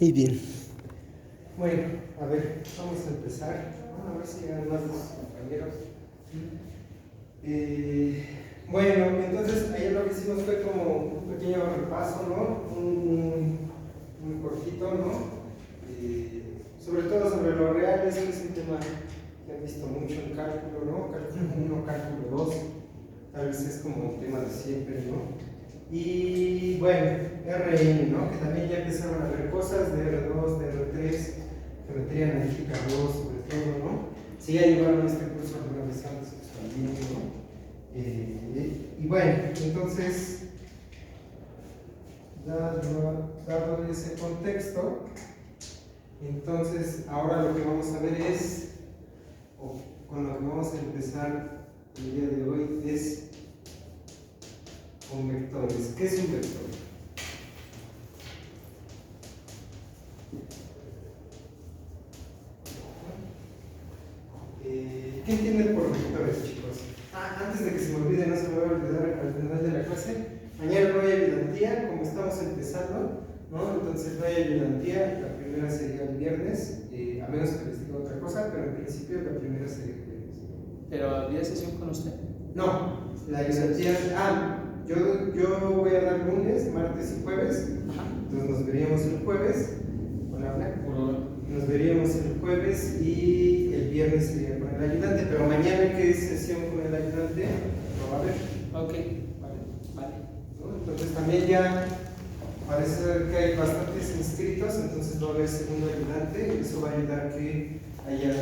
Y bien. Bueno, a ver, vamos a empezar. A ver si llegan más de sus compañeros. Bueno, entonces ayer lo que hicimos fue como un pequeño repaso, ¿no? Un cortito, ¿no? Sobre todo sobre lo real, eso es un tema que han visto mucho en cálculo, ¿no? Cálculo 1, cálculo 2, tal vez es como un tema de siempre, ¿no? Y bueno, RN, ¿no? Que también ya empezaron a ver cosas de R2, de R3, geometría analítica 2, sobre todo, ¿no? Si ya llevaron este curso alguna vez antes, pues también, ¿no? Y bueno, entonces, dado ese contexto, entonces ahora lo que vamos a ver es, o con lo que vamos a empezar el día de hoy, es con vectores. ¿Qué es un vector? ¿Qué entienden por vectores, chicos? Antes de que se me olvide, no se me va a olvidar al final de la clase, mañana no hay ayudantía, como estamos empezando, ¿no? Entonces no hay ayudantía, la primera sería el viernes, a menos que les diga otra cosa, pero en principio la primera sería el viernes. ¿Pero había sesión con usted? No, la ayudantía, yo voy a dar lunes, martes y jueves. Ajá. Entonces nos veríamos el jueves. Hola, Blanca. Hola. Nos veríamos el jueves y el viernes sería con el ayudante, pero mañana que es sesión con el ayudante, no va a haber. Ok, vale. ¿No? Entonces también ya parece ser que hay bastantes inscritos, entonces va a haber segundo ayudante, eso va a ayudar a que haya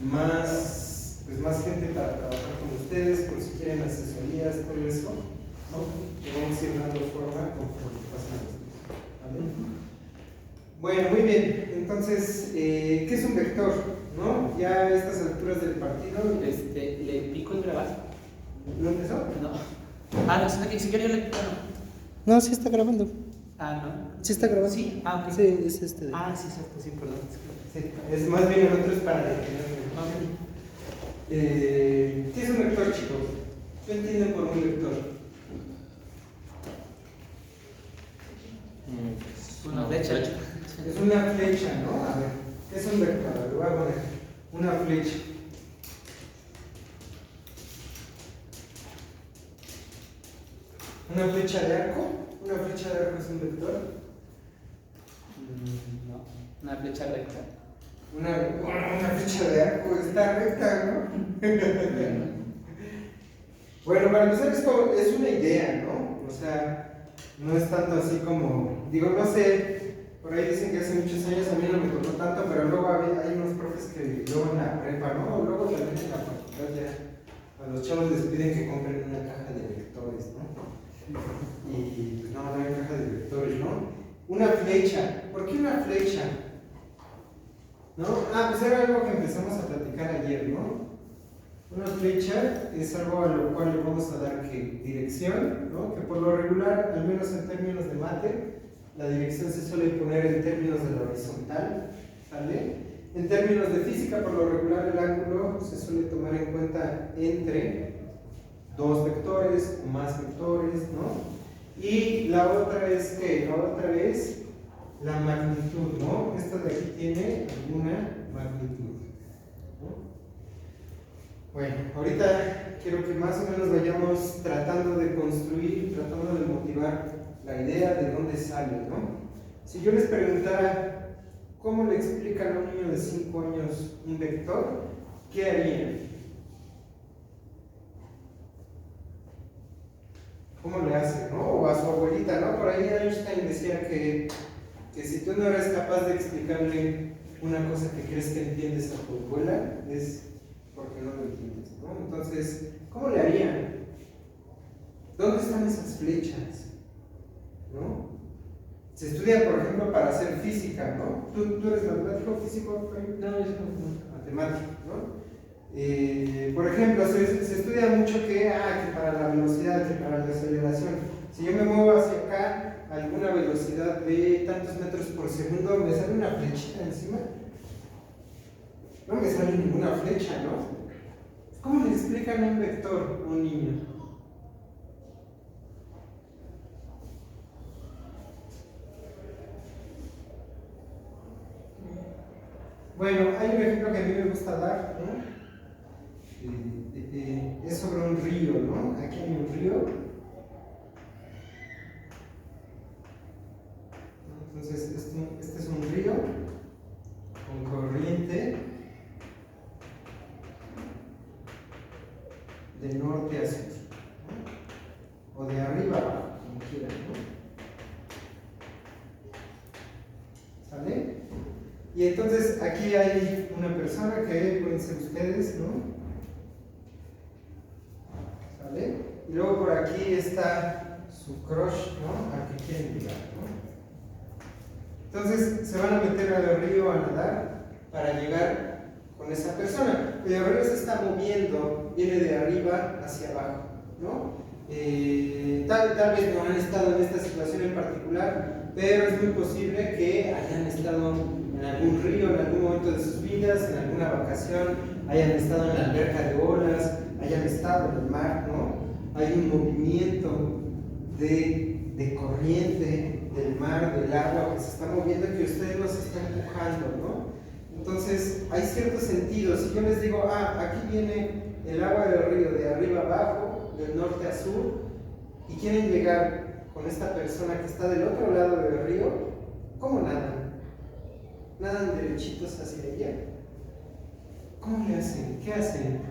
más gente para trabajar con ustedes, por si quieren asesorías, todo eso, ¿no? Que vamos a ir dando forma conforme pasan los días, ¿vale? Bueno, muy bien, entonces, ¿qué es un vector? ¿No? Ya a estas alturas del partido. ¿Le pico el grabar? ¿No empezó? No. No, si quería le pico. No, sí está grabando. No. Sí está grabando. Sí, ok. Sí, es este. Sí, cierto, sí, perdón. Sí, es más bien el otro es para detenerme. ¿Qué es un vector, chicos? ¿Qué entienden por un vector? Una flecha. Es una flecha, ¿no? A ver, ¿qué es un vector? Le voy a poner una flecha. ¿Una flecha de arco? ¿Una flecha de arco es un vector? No, una flecha recta. Una flecha de arco está recta, ¿no? Bueno, para empezar esto es una idea, ¿no? O sea, no es tanto así como, digo, no sé, por ahí dicen que hace muchos años a mí no me tocó tanto, pero luego hay unos profes que luego en la prepa, ¿no? O luego también en la facultad ya a los chavos les piden que compren una caja de vectores, ¿no? Y pues no hay caja de vectores, ¿no? Una flecha, ¿por qué una flecha? ¿No? Pues era algo que empezamos a platicar ayer, ¿no? Una flecha es algo a lo cual le vamos a dar ¿qué? Dirección, ¿no? Que por lo regular, al menos en términos de mate, la dirección se suele poner en términos de la horizontal, ¿sale? En términos de física, por lo regular, el ángulo se suele tomar en cuenta entre dos vectores o más vectores, ¿no? Y la otra es ¿qué? La otra es la magnitud, ¿no? Esta de aquí tiene alguna magnitud, ¿no? Bueno, ahorita quiero que más o menos vayamos tratando de construir, tratando de motivar la idea de dónde sale, ¿no? Si yo les preguntara cómo le explican a un niño de 5 años un vector, ¿qué harían? ¿Cómo le hacen, no? O a su abuelita, ¿no? Por ahí Einstein decía que si tú no eres capaz de explicarle una cosa que crees que entiendes a tu abuela, es porque no lo entiendes, ¿no? Entonces, ¿cómo le harían? ¿Dónde están esas flechas? ¿No? Se estudia, por ejemplo, para hacer física, ¿no? ¿Tú eres matemático, físico? No, yo no. Matemático, ¿no? Por ejemplo, se estudia mucho que para la velocidad, que para la aceleración. Si yo me muevo hacia acá a alguna velocidad de tantos metros por segundo, ¿me sale una flechita encima? No me sale ninguna flecha, ¿no? ¿Cómo le explican un vector a un niño? Bueno, hay un ejemplo que a mí me gusta dar, ¿no? Es sobre un río, ¿no? Aquí hay un río. Entonces, este es un río con corriente de norte a sur, ¿no? O de arriba abajo, como quieran, ¿no? ¿Sale? Y entonces aquí hay una persona que pueden ser ustedes, ¿no? ¿Sale? Y luego por aquí está su crush, ¿no? Al que quieren llegar, ¿no? Entonces se van a meter al río a nadar para llegar con esa persona. El río se está moviendo, viene de arriba hacia abajo, ¿no? Tal vez no han estado en esta situación en particular, pero es muy posible que hayan estado en algún río en algún momento de sus vidas, en alguna vacación, hayan estado en la alberca de olas, hayan estado en el mar, ¿no? Hay un movimiento de corriente del mar, del agua que se está moviendo y que ustedes los están empujando, ¿no? Entonces hay ciertos sentidos. Si yo les digo, aquí viene el agua del río de arriba abajo, del norte a sur, y quieren llegar con esta persona que está del otro lado del río, ¿cómo nadan? ¿Nadan derechitos hacia ella? ¿Cómo le hacen? ¿Qué hacen?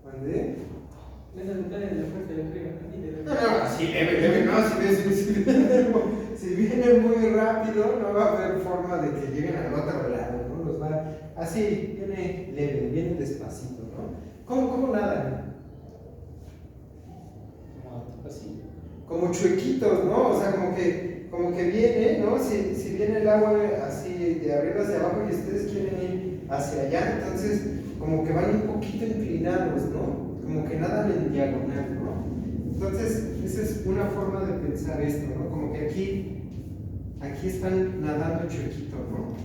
¿Mandé? Eso depende de la fuerza del río. No, sí, leve, no, si viene muy rápido, no va a haber forma de que lleguen al otro lado, ¿no? Los va, así, viene leve, viene despacito, ¿no? ¿Cómo nadan? Como así. Como chuequitos, ¿no? O sea, como que viene, ¿no? Si viene el agua así de arriba hacia abajo y ustedes quieren ir hacia allá, entonces como que van un poquito inclinados, ¿no? Como que nadan en diagonal, ¿no? Entonces, esa es una forma de pensar esto, ¿no? Como que aquí están nadando chuequito, ¿no?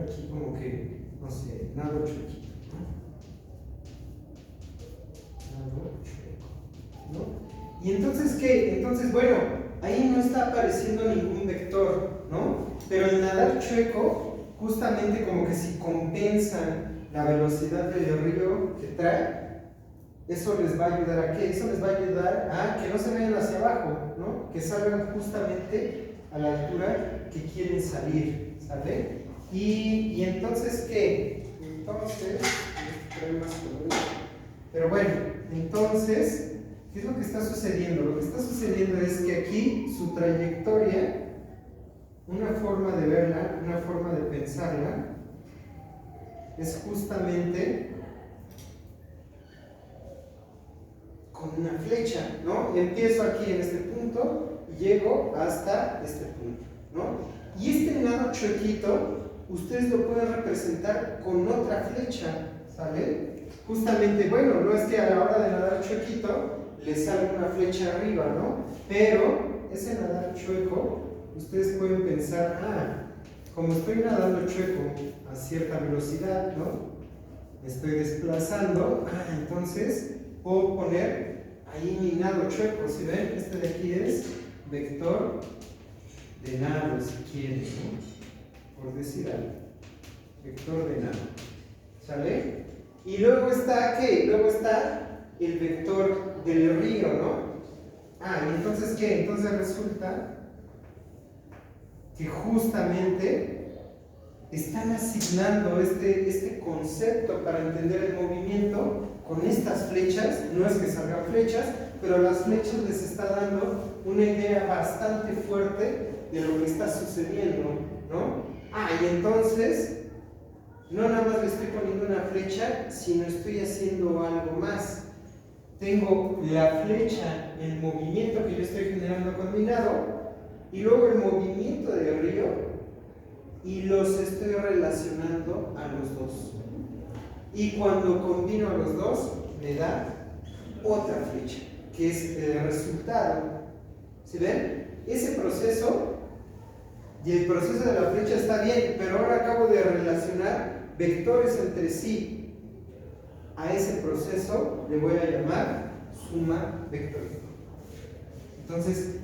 Aquí como que, no sé, nado chuequito, ¿no? Nado chueco, ¿no? ¿Y entonces qué? Entonces, bueno, ahí no está apareciendo ningún vector, ¿no? Pero el nadar chueco, justamente como que si compensan la velocidad del río que trae, eso les va a ayudar a qué? Eso les va a ayudar a que no se vayan hacia abajo, ¿no? Que salgan justamente a la altura que quieren salir, ¿sale? Y entonces, ¿qué? Entonces, pero bueno, entonces, ¿qué es lo que está sucediendo? Lo que está sucediendo es que aquí su trayectoria, una forma de verla, una forma de pensarla, es justamente con una flecha, ¿no? Empiezo aquí en este punto y llego hasta este punto, ¿no? Y este nado chuequito, ustedes lo pueden representar con otra flecha, ¿sale? Justamente, bueno, no es que a la hora de nadar chuequito les salga una flecha arriba, ¿no? Pero ese nadar chueco, ustedes pueden pensar, como estoy nadando chueco a cierta velocidad, ¿no? Me estoy desplazando, entonces puedo poner ahí mi nado chueco. Si ven, este de aquí es vector de nado, si quieren, ¿no? Por decir algo. Vector de nado. ¿Sale? Y luego está, ¿qué? Luego está el vector del río, ¿no? ¿Y entonces qué? Entonces resulta que justamente están asignando este concepto para entender el movimiento con estas flechas. No es que salgan flechas, pero las flechas les está dando una idea bastante fuerte de lo que está sucediendo, ¿no? Y entonces no nada más le estoy poniendo una flecha, sino estoy haciendo algo más. Tengo la flecha, el movimiento que yo estoy generando con mi nado, y luego el movimiento del río, y los estoy relacionando a los dos. Y cuando combino a los dos, me da otra flecha, que es el resultado. ¿Sí ven? Ese proceso, y el proceso de la flecha está bien, pero ahora acabo de relacionar vectores entre sí. A ese proceso le voy a llamar suma vectorial. Entonces,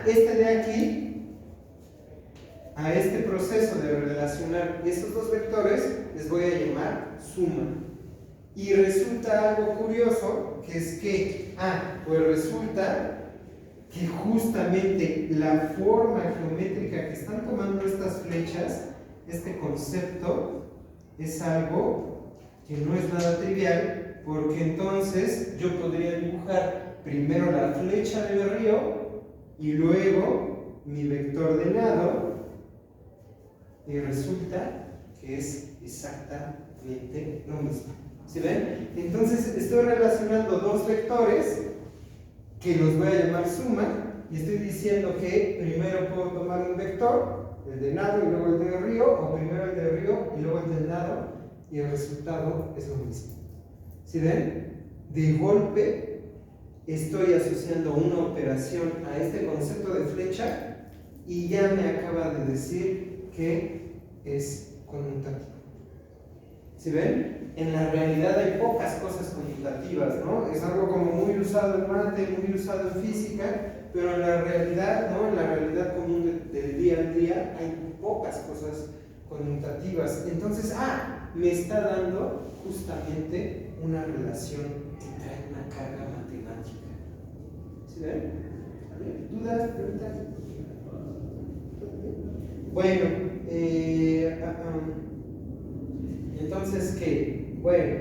este de aquí, a este proceso de relacionar esos dos vectores, les voy a llamar suma. Y resulta algo curioso, que es que, pues resulta que justamente la forma geométrica que están tomando estas flechas, este concepto, es algo que no es nada trivial, porque entonces yo podría dibujar primero la flecha del río y luego mi vector de nado, y resulta que es exactamente lo mismo. ¿Sí ven? Entonces estoy relacionando dos vectores que los voy a llamar suma, y estoy diciendo que primero puedo tomar un vector, el de nado y luego el de río, o primero el de río y luego el del nado, y el resultado es lo mismo. ¿Sí ven? De golpe estoy asociando una operación a este concepto de flecha y ya me acaba de decir que es conmutativo. ¿Sí ven? En la realidad hay pocas cosas conmutativas, ¿no? Es algo como muy usado en mate, muy usado en física, pero en la realidad, ¿no? En la realidad común del día a día hay pocas cosas conmutativas. Entonces, me está dando justamente una relación que trae una carga matemática. ¿Sí ven? ¿Dudas? ¿Preguntas? Bueno, entonces, ¿qué? Bueno,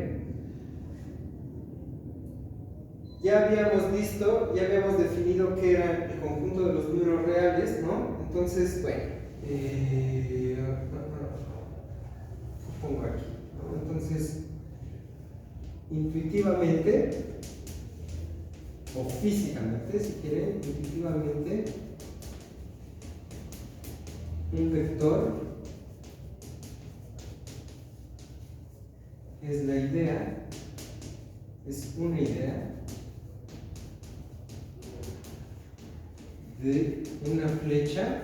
ya habíamos visto, ya habíamos definido qué era el conjunto de los números reales, ¿no? Entonces, bueno, pongo aquí, ¿no? Entonces, intuitivamente, o físicamente, si quieren, intuitivamente, un vector es la idea, es una idea de una flecha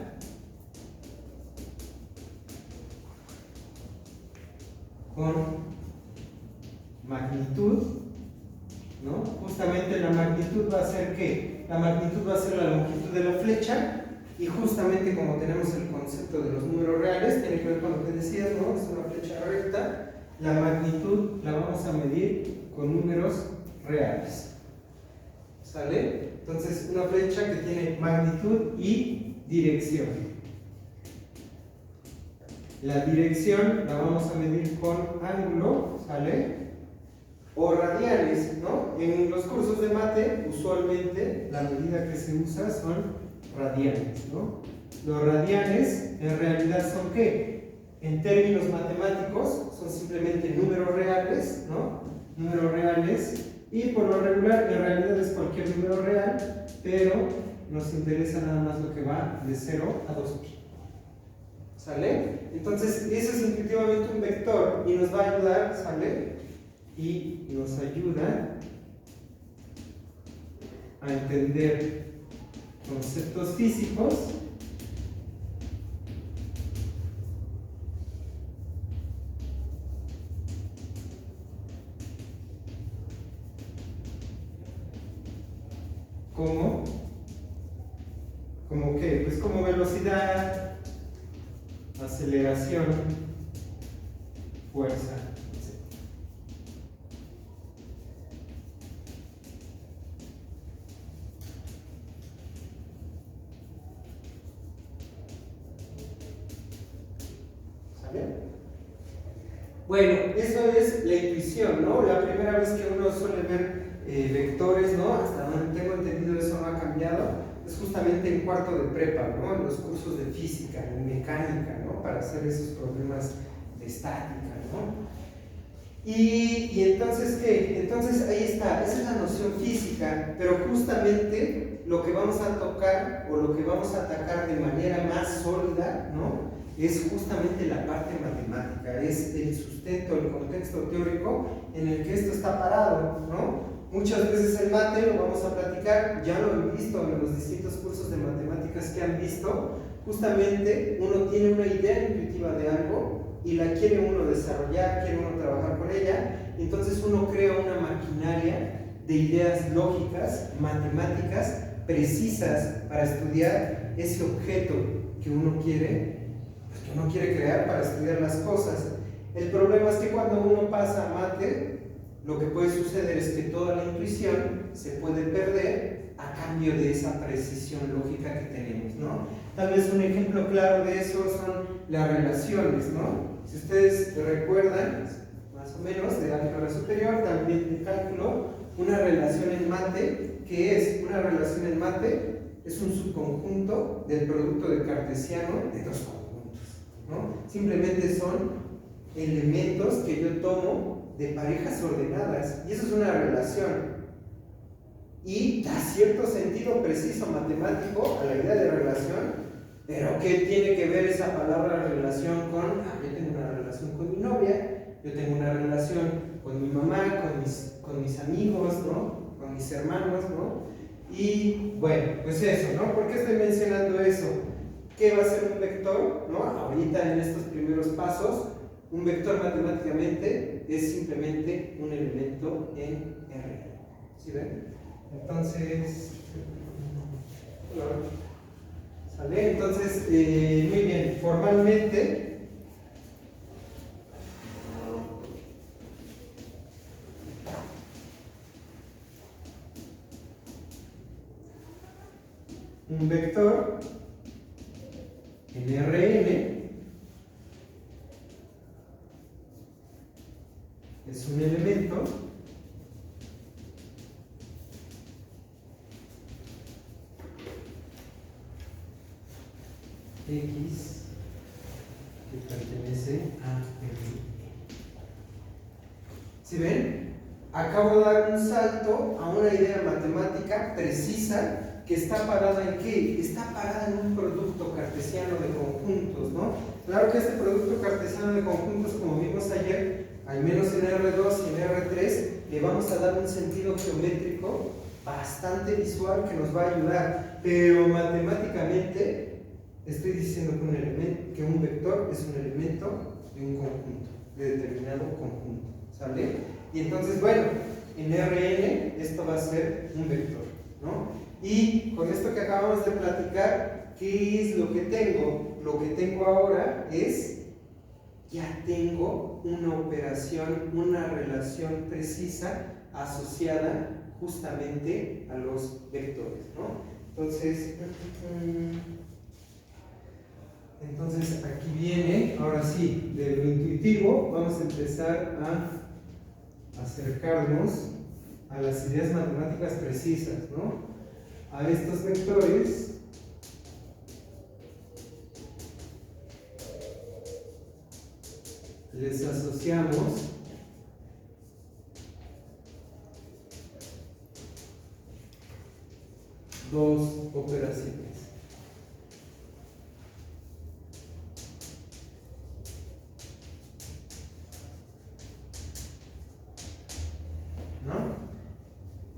con magnitud, ¿no? Justamente la magnitud va a ser ¿qué? La magnitud va a ser la longitud de la flecha, y justamente como tenemos el concepto de los números reales, tiene que ver con lo que decías, ¿no? Es una flecha recta. La magnitud la vamos a medir con números reales. ¿Sale? Entonces, una flecha que tiene magnitud y dirección. La dirección la vamos a medir con ángulo, ¿sale? O radianes, ¿no? En los cursos de mate, usualmente, la medida que se usa son radianes, ¿no? Los radianes, en realidad, ¿son qué? En términos matemáticos, son simplemente números reales, ¿no? Números reales, y por lo regular, en realidad es cualquier número real, pero nos interesa nada más lo que va de 0 a 2pi. ¿Sale? Entonces, eso es intuitivamente un vector y nos va a ayudar, ¿sale? Y nos ayuda a entender conceptos físicos como qué, pues como velocidad, aceleración, fuerza, etc. ¿Sale? Bueno, eso es la intuición, ¿no? La primera vez que uno suele ver vectores, ¿no? Hasta donde tengo entendido eso no ha cambiado, es justamente en cuarto de prepa, ¿no? En los cursos de física, en mecánica, ¿no? Para hacer esos problemas de estática, ¿no? Y entonces, ¿qué? Entonces ahí está, esa es la noción física, pero justamente lo que vamos a tocar o lo que vamos a atacar de manera más sólida, ¿no? Es justamente la parte matemática, es el sustento, el contexto teórico en el que esto está parado, ¿no? Muchas veces el mate, lo vamos a platicar, ya lo han visto en los distintos cursos de matemáticas que han visto, justamente uno tiene una idea intuitiva de algo y la quiere uno desarrollar, quiere uno trabajar con ella, entonces uno crea una maquinaria de ideas lógicas, matemáticas, precisas para estudiar ese objeto que uno quiere, pues que uno quiere crear para estudiar las cosas. El problema es que cuando uno pasa a mate, lo que puede suceder es que toda la intuición se puede perder a cambio de esa precisión lógica que tenemos, ¿no? Tal vez un ejemplo claro de eso son las relaciones, ¿no? Si ustedes recuerdan, más o menos, de álgebra superior, también de cálculo, una relación en mate, ¿qué es? Una relación en mate es un subconjunto del producto de cartesiano de dos conjuntos, ¿no? Simplemente son elementos que yo tomo de parejas ordenadas, y eso es una relación. Y da cierto sentido preciso matemático a la idea de relación, pero ¿qué tiene que ver esa palabra relación con? Yo tengo una relación con mi novia, yo tengo una relación con mi mamá, con mis amigos, ¿no? Con mis hermanos, ¿no? Y bueno, pues eso, ¿no? ¿Por qué estoy mencionando eso? ¿Qué va a ser un vector? ¿No? Ahorita en estos primeros pasos, un vector matemáticamente es simplemente un elemento en R. ¿Sí ven? Entonces, ¿sale? Entonces, muy bien, formalmente, un vector en Rn es un elemento X que pertenece a R. ¿Sí ven? Acabo de dar un salto a una idea matemática precisa que está parada en ¿qué? Está parada en un producto cartesiano de conjuntos, ¿no? Claro que este producto cartesiano de conjuntos, como vimos ayer, al menos en R2 y en R3, le vamos a dar un sentido geométrico bastante visual que nos va a ayudar, pero matemáticamente estoy diciendo que un vector es un elemento de un conjunto, de determinado conjunto, ¿sale? Y entonces, bueno, en Rn esto va a ser un vector, ¿no? Y con esto que acabamos de platicar, ¿qué es lo que tengo? Lo que tengo ahora es, ya tengo una operación, una relación precisa asociada justamente a los vectores, ¿no? Entonces aquí viene, ahora sí, de lo intuitivo, vamos a empezar a acercarnos a las ideas matemáticas precisas, ¿no? A estos vectores les asociamos dos operaciones. ¿No?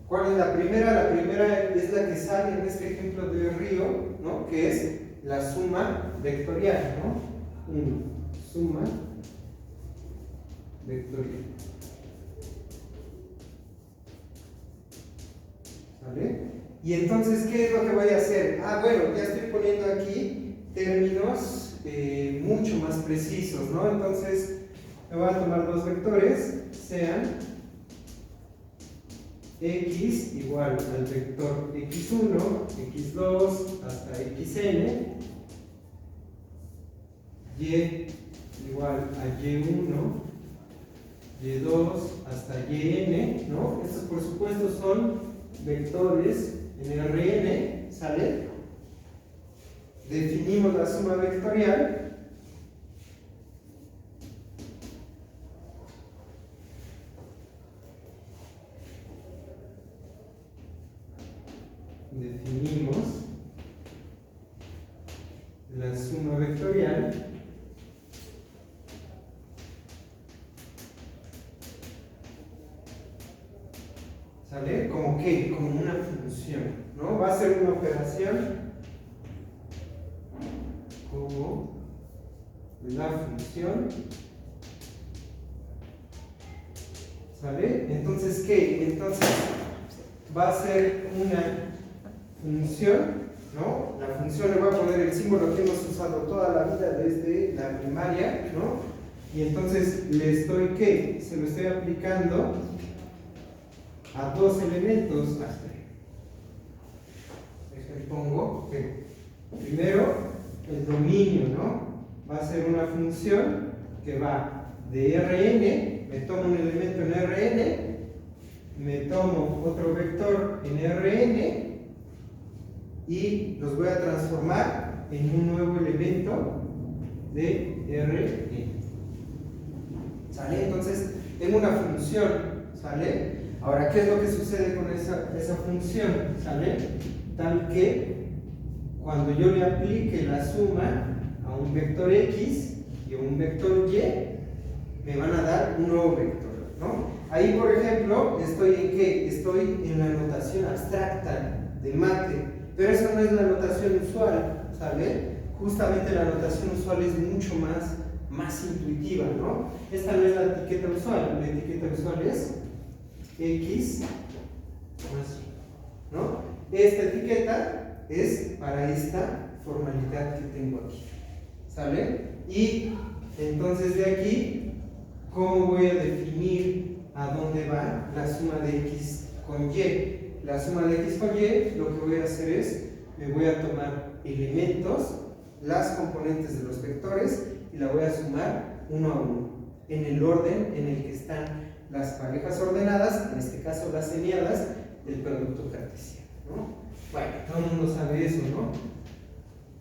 ¿Cuál es la primera? La primera es la que sale en este ejemplo de río, ¿no? Que es la suma vectorial, ¿no? 1, suma vectorial. ¿Vale? Y entonces, ¿qué es lo que voy a hacer? Bueno, ya estoy poniendo aquí términos mucho más precisos, ¿no? Entonces, me voy a tomar dos vectores, sean x igual al vector x1, x2 hasta xn, y igual a y1, y2 hasta yn, ¿no? Estos por supuesto son vectores en Rn, ¿sale? Definimos la suma vectorial. Definimos la suma vectorial ¿sale? ¿Como qué? Como una función, ¿no? Va a ser una operación como la función, ¿sale? Entonces, ¿qué? Entonces va a ser una función, ¿no? La función le voy a poner el símbolo que hemos usado toda la vida desde la primaria, ¿no? Y entonces le estoy, ¿qué? Se lo estoy aplicando a dos elementos. Le pongo que primero el dominio, ¿no? Va a ser una función que va de Rn, me tomo un elemento en Rn, me tomo otro vector en Rn y los voy a transformar en un nuevo elemento de Rn. ¿Sale? Entonces tengo una función, ¿sale? Ahora, ¿qué es lo que sucede con esa función? ¿Sale? Tal que cuando yo le aplique la suma a un vector x y a un vector y, me van a dar un nuevo vector, ¿no? Ahí, por ejemplo, ¿estoy en qué? Estoy en la notación abstracta de mate, pero esa no es la notación usual, ¿sale? Justamente la notación usual es mucho más intuitiva, ¿no? Esta no es la etiqueta usual, la etiqueta usual es x más y, ¿no? Esta etiqueta es para esta formalidad que tengo aquí, ¿sale? Y entonces de aquí, ¿cómo voy a definir a dónde va la suma de x con y? La suma de x con y, lo que voy a hacer es, me voy a tomar elementos, las componentes de los vectores, y la voy a sumar uno a uno, en el orden en el que están las parejas ordenadas, en este caso las señadas, del producto cartesiano, ¿no? Bueno, todo el mundo sabe eso, ¿no?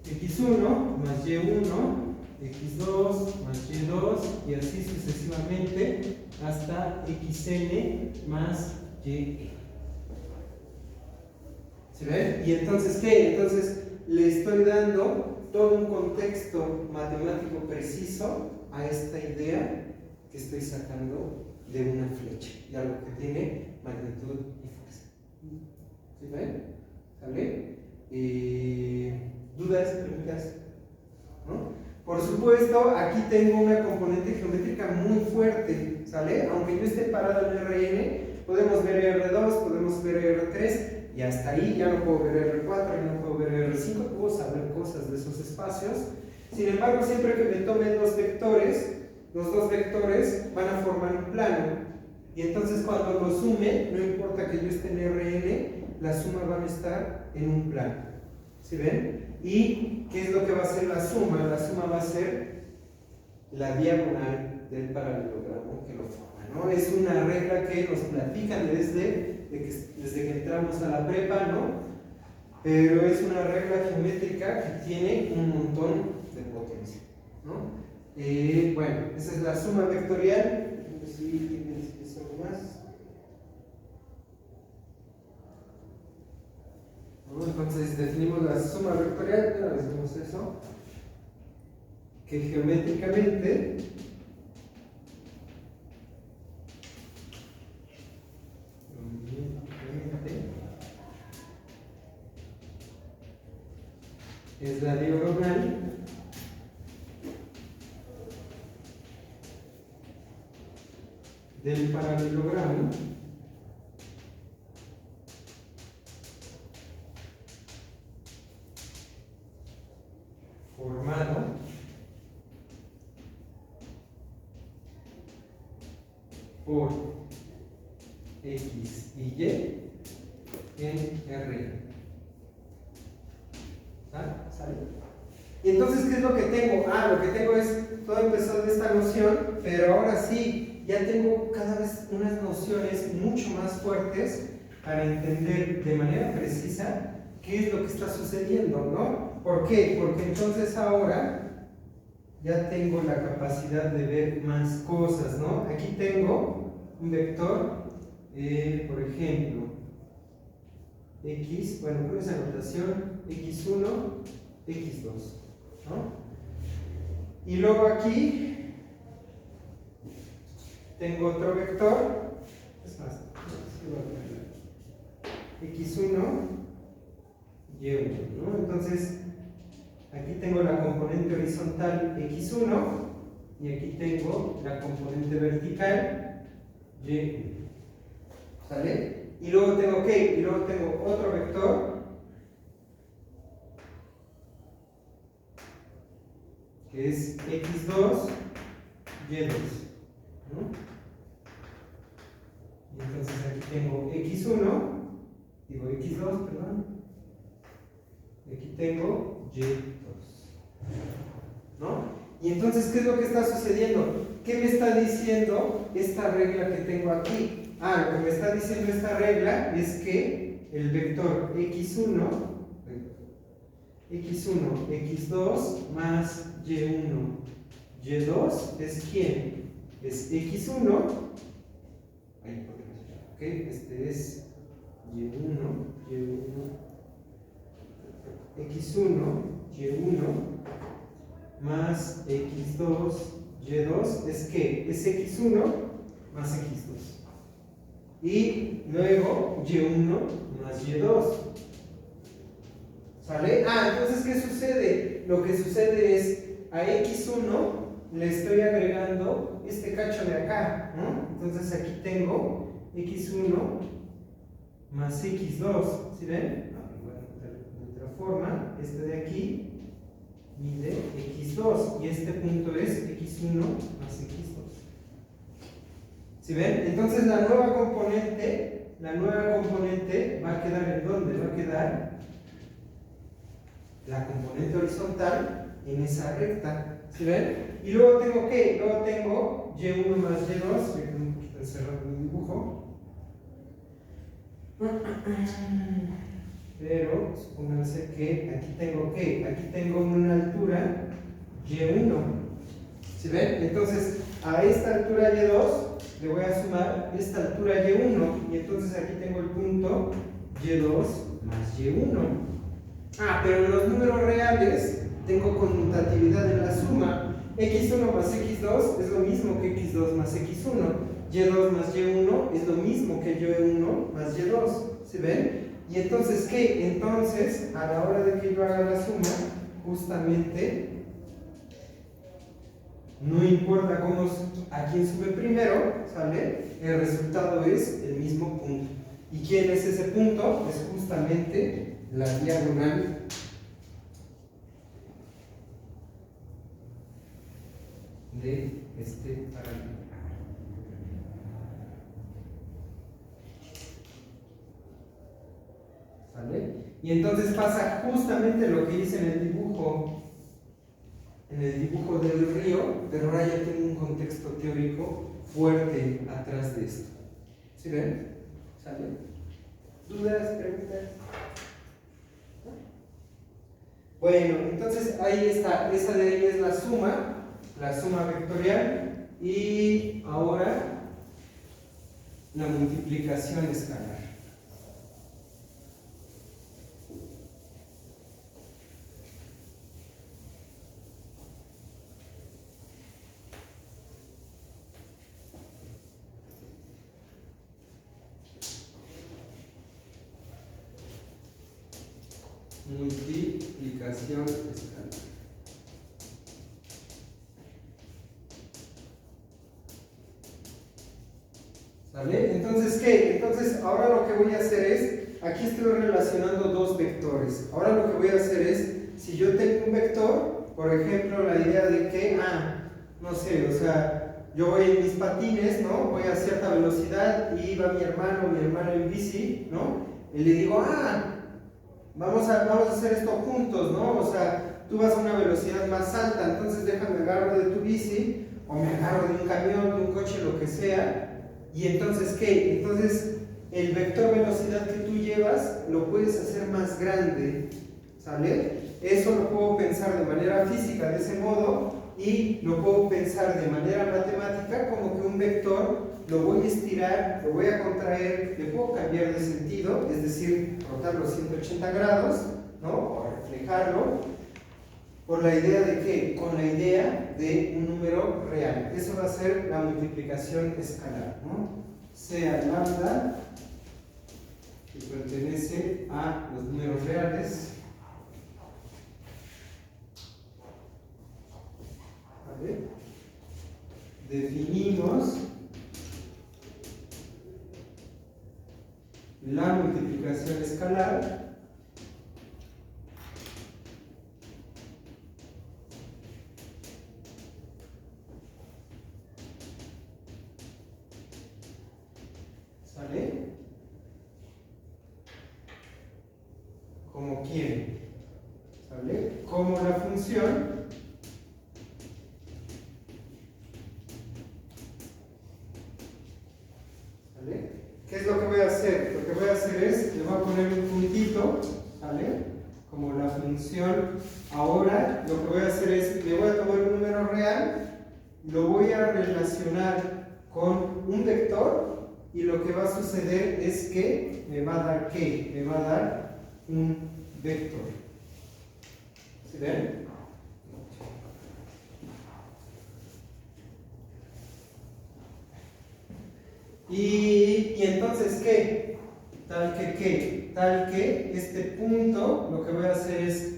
x1 más y1, x2 más y2, y así sucesivamente hasta xn más y. ¿Se ven? Y entonces, ¿qué? Entonces le estoy dando todo un contexto matemático preciso a esta idea que estoy sacando de una flecha, y algo que tiene magnitud y fuerza. ¿Sí ven? ¿Sale? ¿Dudas, preguntas? ¿No? Por supuesto, aquí tengo una componente geométrica muy fuerte, ¿sale? Aunque yo esté parado en Rn, podemos ver R2, podemos ver R3, y hasta ahí ya no puedo ver R4, ya no puedo ver R5, puedo saber cosas de esos espacios. Sin embargo, siempre que me tomen dos vectores, los dos vectores van a formar un plano, y entonces cuando lo sume, no importa que yo esté en Rn, las sumas van a estar en un plano. ¿Sí ven? ¿Y qué es lo que va a ser la suma? La suma va a ser la diagonal del paralelogramo que lo forma, ¿no? Es una regla que nos platican desde que entramos a la prepa, ¿no? Pero es una regla geométrica que tiene un montón de potencia, ¿no? Bueno, esa es la suma vectorial. No sé si tienes algo más. Entonces definimos la suma vectorial, ya decimos eso, que geométricamente es la diagonal del paralelogramo formado por x y y en R. ¿Sale? Y entonces, ¿qué es lo que tengo? Lo que tengo es, todo empezó de esta noción, pero ahora sí, ya tengo cada vez unas nociones mucho más fuertes para entender de manera precisa qué es lo que está sucediendo, ¿no? ¿Por qué? Porque entonces ahora ya tengo la capacidad de ver más cosas, ¿no? Aquí tengo un vector, por ejemplo, x, bueno, con esa notación, x1, x2, ¿no? Y luego aquí tengo otro vector, es más, x1, y1, ¿no? Entonces, aquí tengo la componente horizontal x1 y aquí tengo la componente vertical y1. ¿Sale? Y luego tengo ¿qué? Y luego tengo otro vector que es x2, y2, ¿no? Y entonces aquí tengo x1, digo x2, perdón, y aquí tengo y2, ¿no? Y entonces, ¿qué es lo que está sucediendo? ¿Qué me está diciendo esta regla que tengo aquí? Ah, lo que me está diciendo esta regla es que el vector x1, x2 más y1, y2 es ¿quién? Es x1, ok, este es y1, x1, y1 más x2, y2 es ¿qué? Es x1 más x2. Y luego y1 más y2. ¿Sale? Ah, entonces ¿qué sucede? Lo que sucede es a x1 le estoy agregando este cacho de acá, ¿no? Entonces aquí tengo x1 más x2, ¿sí ven? No, de otra forma, este de aquí mide x2 y este punto es x1 más x2. ¿Sí ven? Entonces la nueva componente va a quedar ¿en dónde? Va a quedar la componente horizontal en esa recta. ¿Sí ven? Y luego tengo ¿qué? Luego tengo y1 más y2, me quedo un poquito encerrado en mi dibujo. Pero supónganse que aquí tengo ¿qué? Aquí tengo una altura y1. ¿Sí ven? Entonces a esta altura y2 le voy a sumar esta altura y1 y entonces aquí tengo el punto y2 más y1. Ah, pero en los números reales tengo conmutatividad en la suma. x1 más x2 es lo mismo que x2 más x1. y2 más y1 es lo mismo que y1 más y2. ¿Sí ven? Y entonces, ¿qué? Entonces, a la hora de que yo haga la suma, justamente, no importa a quién sube primero, ¿sale? El resultado es el mismo punto. ¿Y quién es ese punto? Es justamente la diagonal de este paralelo. ¿Sale? Y entonces pasa justamente lo que hice en el dibujo del río, pero ahora ya tengo un contexto teórico fuerte atrás de esto. ¿Sí ven? ¿Sale? ¿Dudas? ¿Preguntas? Bueno, entonces ahí está, esa de ahí es la suma vectorial, y ahora la multiplicación escalar. Multiplicación escalar. ¿Sale? Entonces, ¿qué? Entonces, ahora lo que voy a hacer es, aquí estoy relacionando dos vectores. Ahora lo que voy a hacer es, si yo tengo un vector, por ejemplo, la idea de que, no sé, o sea, yo voy en mis patines, ¿no? Voy a cierta velocidad y va mi hermano en bici, ¿no? Y le digo, vamos a hacer esto juntos, ¿no? O sea, tú vas a una velocidad más alta, entonces déjame agarro de tu bici, o me agarro de un camión, de un coche, lo que sea. Y entonces, ¿qué? Entonces, el vector velocidad que tú llevas lo puedes hacer más grande, ¿sale? Eso lo puedo pensar de manera física de ese modo, y lo puedo pensar de manera matemática como que un vector lo voy a estirar, lo voy a contraer, le puedo cambiar de sentido, es decir, rotarlo 180 grados, ¿no? O reflejarlo, por la idea de ¿qué? Con la idea de un número real. Eso va a ser la multiplicación escalar, ¿no? Sea lambda, que pertenece a los números reales, ¿vale? Definimos la multiplicación escalar como quieren, ¿sale? Como la función ¿sale? ¿Qué es lo que voy a hacer? Lo que voy a hacer es, le voy a poner un puntito, ¿sale? Como la función. Ahora lo que voy a hacer es, le voy a tomar un número real, lo voy a relacionar con un vector y lo que va a suceder es que me va a dar ¿qué? Me va a dar un vector. ¿Sí ven? Y entonces, ¿qué? Tal que este punto, lo que voy a hacer es,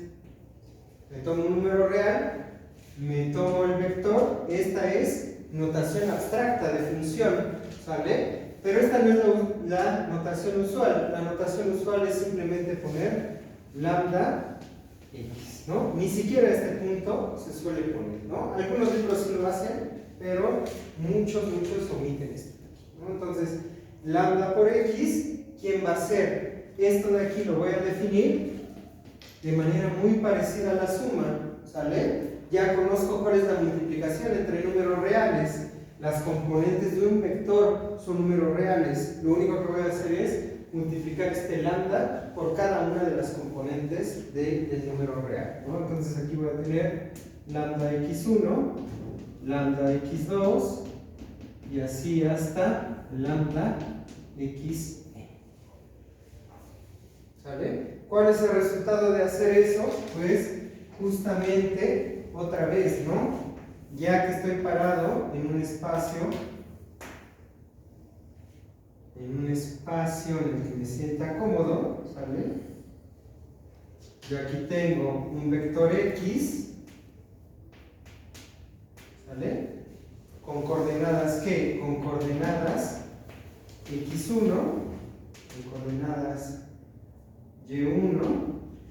me tomo un número real, me tomo el vector, esta es notación abstracta de función, ¿sale? Pero esta no es la notación usual. La notación usual es simplemente poner lambda x, ¿no? Ni siquiera este punto se suele poner, ¿no? Algunos libros sí lo hacen, pero muchos omiten esto. ¿No? Entonces, lambda por x, ¿quién va a ser? Esto de aquí lo voy a definir de manera muy parecida a la suma, ¿sale? Ya conozco cuál es la multiplicación entre números reales. Las componentes de un vector son números reales. Lo único que voy a hacer es multiplicar este lambda por cada una de las componentes del número real, ¿no? Entonces aquí voy a tener lambda x1, lambda x2, y así hasta lambda x. ¿Sale? ¿Cuál es el resultado de hacer eso? Pues justamente, otra vez, ¿no? Ya que estoy parado en un espacio en el que me sienta cómodo, ¿sale? Yo aquí tengo un vector x, ¿sale? Con coordenadas ¿qué? Con coordenadas x1, con coordenadas y1,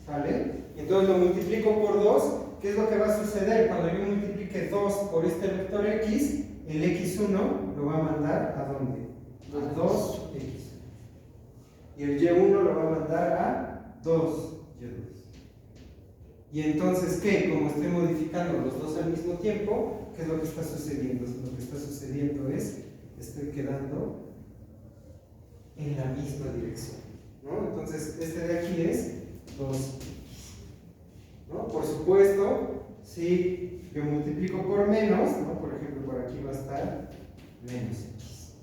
¿sale? Entonces lo multiplico por 2. ¿Qué es lo que va a suceder? Cuando yo multiplique 2 por este vector x, el x1 lo va a mandar ¿a dónde? A 2x. Y el y1 lo va a mandar a 2y2. Y entonces, ¿qué? Como estoy modificando los dos al mismo tiempo, ¿qué es lo que está sucediendo? Lo que está sucediendo es, estoy quedando en la misma dirección, ¿no? Entonces, este de aquí es 2x, ¿no? Por supuesto, si yo multiplico por menos, ¿no? Por ejemplo, por aquí va a estar menos x,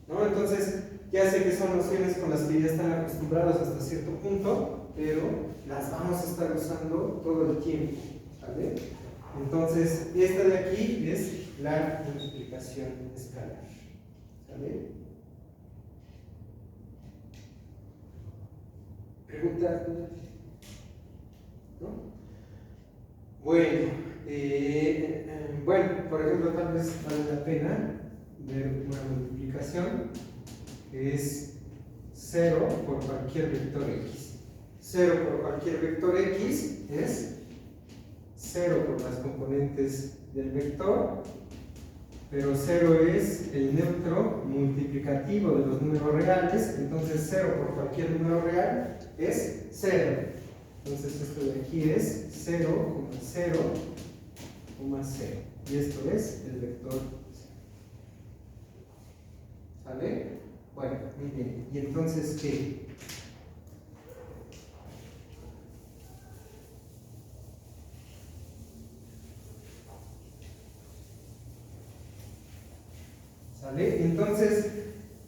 ¿no? Entonces, ya sé que son nociones con las que ya están acostumbrados hasta cierto punto, pero las vamos a estar usando todo el tiempo, ¿vale? Entonces, esta de aquí es la multiplicación escalar, ¿vale? ¿Preguntas? ¿No? Bueno, por ejemplo, tal vez vale la pena ver una multiplicación que es 0 por cualquier vector x. 0 por cualquier vector x es 0 por las componentes del vector, pero 0 es el neutro multiplicativo de los números reales, entonces 0 por cualquier número real es 0. Entonces esto de aquí es 0, 0, 0, y esto es el vector 0. ¿Sale? Bueno, muy bien. ¿Y entonces qué? ¿Sale? Entonces,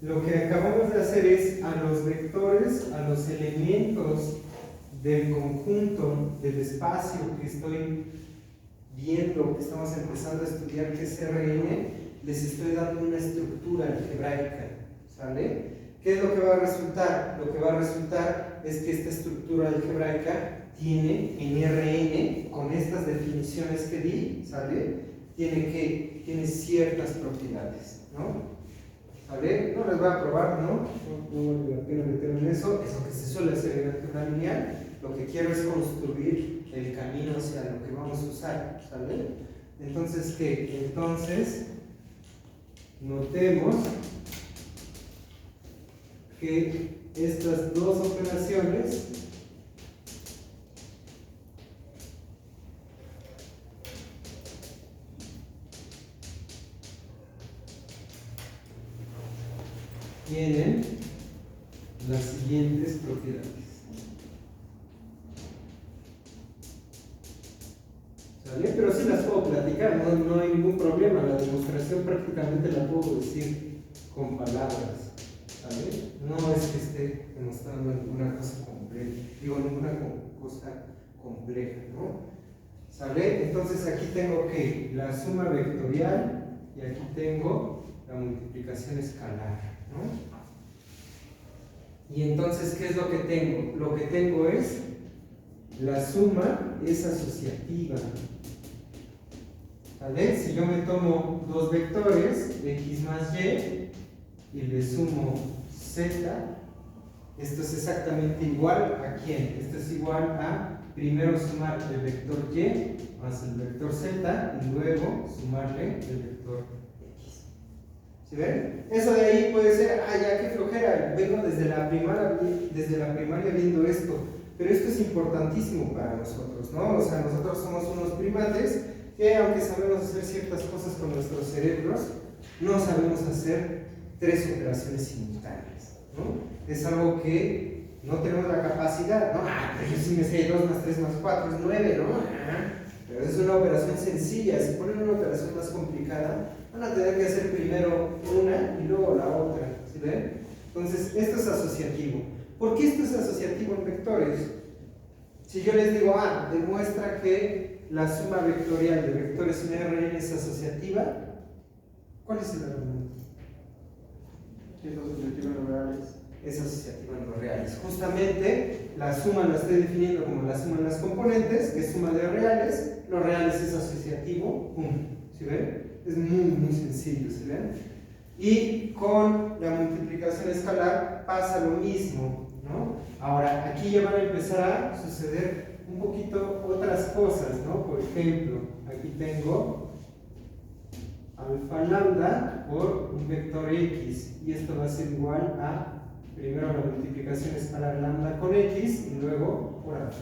lo que acabamos de hacer es a los vectores, a los elementos del conjunto, del espacio que estoy viendo, que estamos empezando a estudiar, que es Rn, les estoy dando una estructura algebraica, ¿sale? ¿Qué es lo que va a resultar? Lo que va a resultar es que esta estructura algebraica tiene en Rn, con estas definiciones que di, ¿sale? Tiene ciertas propiedades, ¿no? ¿Sale? No les voy a probar, ¿no? No vale la pena meterme en eso, es lo que se suele hacer en álgebra lineal. Lo que quiero es construir el camino hacia lo que vamos a usar, ¿sale? Entonces, ¿qué? Entonces, notemos que estas dos operaciones tienen las siguientes propiedades. ¿Sale? Pero sí las puedo platicar, no hay ningún problema. La demostración prácticamente la puedo decir con palabras. ¿Sale? No es que esté demostrando ninguna cosa compleja, ninguna cosa compleja, ¿no? ¿Sale? Entonces aquí tengo que la suma vectorial y aquí tengo la multiplicación escalar, ¿no? Y entonces, ¿qué es lo que tengo? Lo que tengo es la suma es asociativa. ¿Sale? Si yo me tomo dos vectores, x más y, y le sumo z, esto es exactamente igual a ¿quién? Esto es igual a primero sumar el vector y más el vector z y luego sumarle el vector x. ¿Sí ven? Eso de ahí puede ser, ya qué flojera, vengo desde la primaria viendo esto, pero esto es importantísimo para nosotros, ¿no? O sea, nosotros somos unos primates que aunque sabemos hacer ciertas cosas con nuestros cerebros, no sabemos hacer tres operaciones simultáneas, ¿no? Es algo que no tenemos la capacidad, ¿no? Pero yo sí me sé 2 más 3 más 4 es 9, ¿no? Pero es una operación sencilla. Si ponen una operación más complicada, van a tener que hacer primero una y luego la otra, ¿sí ven? Entonces, esto es asociativo. ¿Por qué esto es asociativo en vectores? Si yo les digo, demuestra que la suma vectorial de vectores en Rn es asociativa, ¿cuál es el argumento? Es asociativa en los reales. Es asociativa en los reales. Justamente la suma la estoy definiendo como la suma en las componentes, que es suma de reales. Los reales es asociativo. ¿Sí ven? Es muy sencillo, ¿sí ven? Y con la multiplicación escalar pasa lo mismo, ¿no? Ahora, aquí ya van a empezar a suceder un poquito otras cosas, ¿no? Por ejemplo, aquí tengo alfa lambda por un vector x, y esto va a ser igual a primero la multiplicación escalar lambda con x y luego por alfa,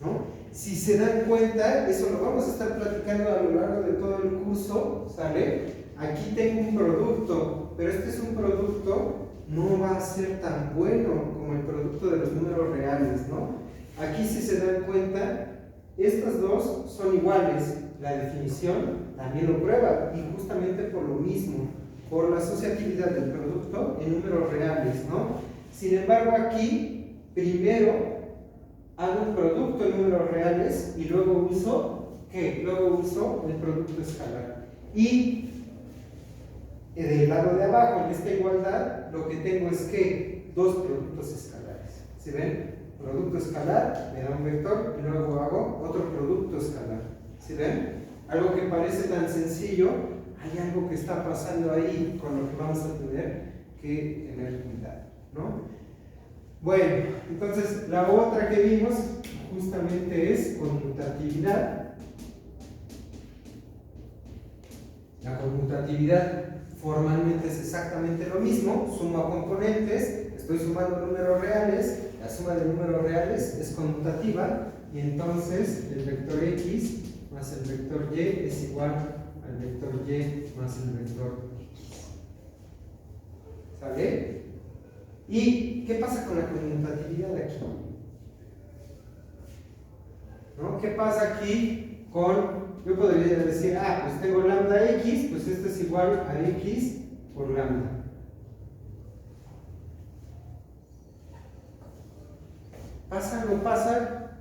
¿no? Si se dan cuenta, eso lo vamos a estar platicando a lo largo de todo el curso, ¿sale? Aquí tengo un producto, pero este es un producto, no va a ser tan bueno como el producto de los números reales, ¿no? Aquí, si se dan cuenta, estas dos son iguales. La definición también lo prueba, y justamente por lo mismo, por la asociatividad del producto en números reales, ¿no? Sin embargo, aquí primero hago un producto en números reales y luego uso, ¿qué? Luego uso el producto escalar. Y del lado de abajo, en esta igualdad, lo que tengo es que dos productos escalares. ¿Sí ven? Producto escalar me da un vector y luego hago otro producto escalar. ¿Sí ven? Algo que parece tan sencillo, hay algo que está pasando ahí con lo que vamos a tener que tener cuidado, ¿no? Bueno, entonces la otra que vimos justamente es conmutatividad. La conmutatividad formalmente es exactamente lo mismo, sumo a componentes, estoy sumando números reales, la suma de números reales es conmutativa, y entonces el vector x más el vector y es igual al vector y más el vector x. ¿Sale? ¿Y qué pasa con la conmutatividad aquí? ¿No? ¿Qué pasa aquí con, yo podría decir, pues tengo lambda x, pues esto es igual a x por lambda. ¿Pasa o no pasa?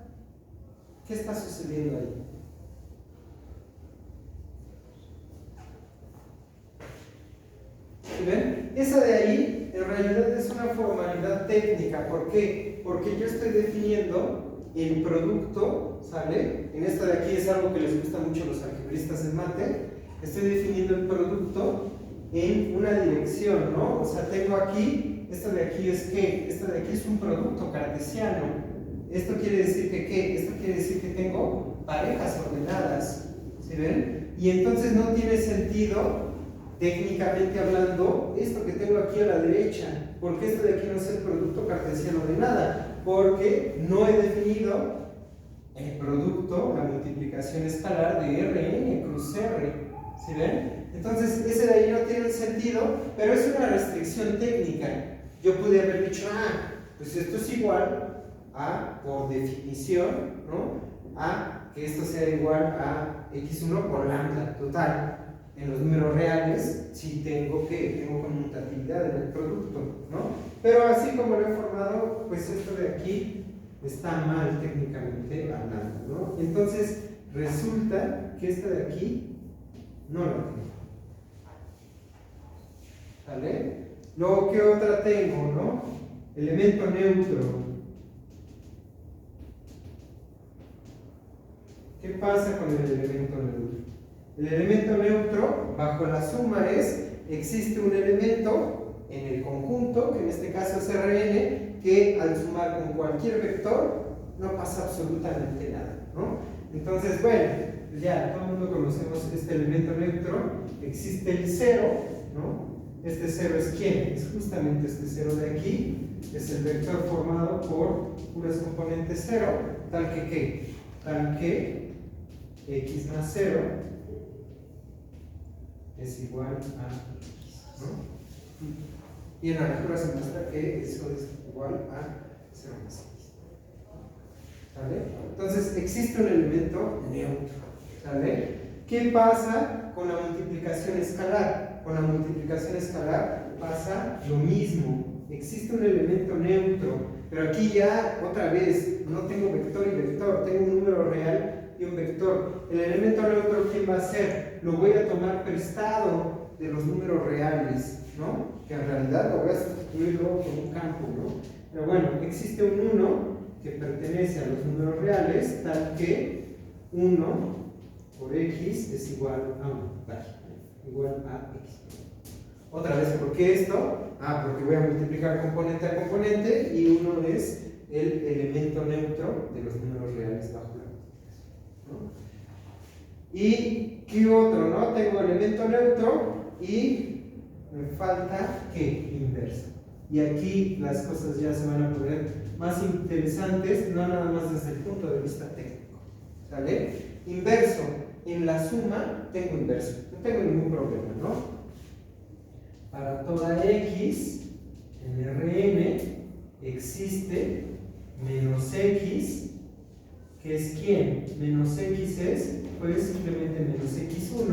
¿Qué está sucediendo ahí? ¿Ven? Esa de ahí en realidad es una formalidad técnica. ¿Por qué? Porque yo estoy definiendo el producto, ¿sale? En esta de aquí es algo que les gusta mucho a los algebristas en mate. Estoy definiendo el producto en una dirección, ¿no? O sea, tengo aquí, esto de aquí es ¿qué? Esto de aquí es un producto cartesiano. ¿Esto quiere decir que qué? Esto quiere decir que tengo parejas ordenadas, ¿sí ven? Y entonces no tiene sentido, técnicamente hablando, esto que tengo aquí a la derecha, porque esto de aquí no es el producto cartesiano de nada, porque no he definido el producto, la multiplicación escalar de Rn cruz R, ¿sí ven? Entonces, ese de ahí no tiene un sentido, pero es una restricción técnica. Yo pude haber dicho, pues esto es igual a, por definición, ¿no? A que esto sea igual a x1 por lambda total. En los números reales, sí tengo conmutatividad en el producto, ¿no? Pero así como lo he formado, pues esto de aquí está mal técnicamente hablando, ¿no? Entonces, resulta que esta de aquí no lo tengo. ¿Vale? Luego, ¿qué otra tengo, no? Elemento neutro. ¿Qué pasa con el elemento neutro? El elemento neutro, bajo la suma existe un elemento en el conjunto, que en este caso es Rn, que al sumar con cualquier vector no pasa absolutamente nada, ¿no? Entonces, bueno, ya todo el mundo conocemos este elemento neutro, existe el cero, ¿no? Este cero es ¿quién? Es justamente este cero de aquí, es el vector formado por puras componentes cero, tal que ¿qué? Tal que x más 0 es igual a x, ¿no? Y en la algebra se muestra que eso es igual a 0 más x. ¿Sale? Entonces existe un elemento neutro. ¿Sale? ¿Qué pasa con la multiplicación escalar? Con la multiplicación escalar pasa lo mismo. Existe un elemento neutro, pero aquí ya otra vez no tengo vector y vector, tengo un número real y un vector. El elemento neutro, ¿quién va a ser? Lo voy a tomar prestado de los números reales, ¿no? Que en realidad lo voy a sustituir luego con un campo, ¿no? Pero bueno, existe un 1 que pertenece a los números reales, tal que 1 por x es igual a 1, igual a x. Otra vez, ¿por qué esto? Porque voy a multiplicar componente a componente y 1 es el elemento neutro de los números reales bajo la multiplicación, ¿no? ¿Y qué otro, no? Tengo elemento neutro y me falta, ¿qué? Inverso. Y aquí las cosas ya se van a poner más interesantes, no nada más desde el punto de vista técnico. ¿Sale? Inverso. En la suma tengo inverso. No tengo ningún problema, ¿no? Para toda x en Rn existe menos x, que es ¿quién? Menos x es, pues simplemente menos x1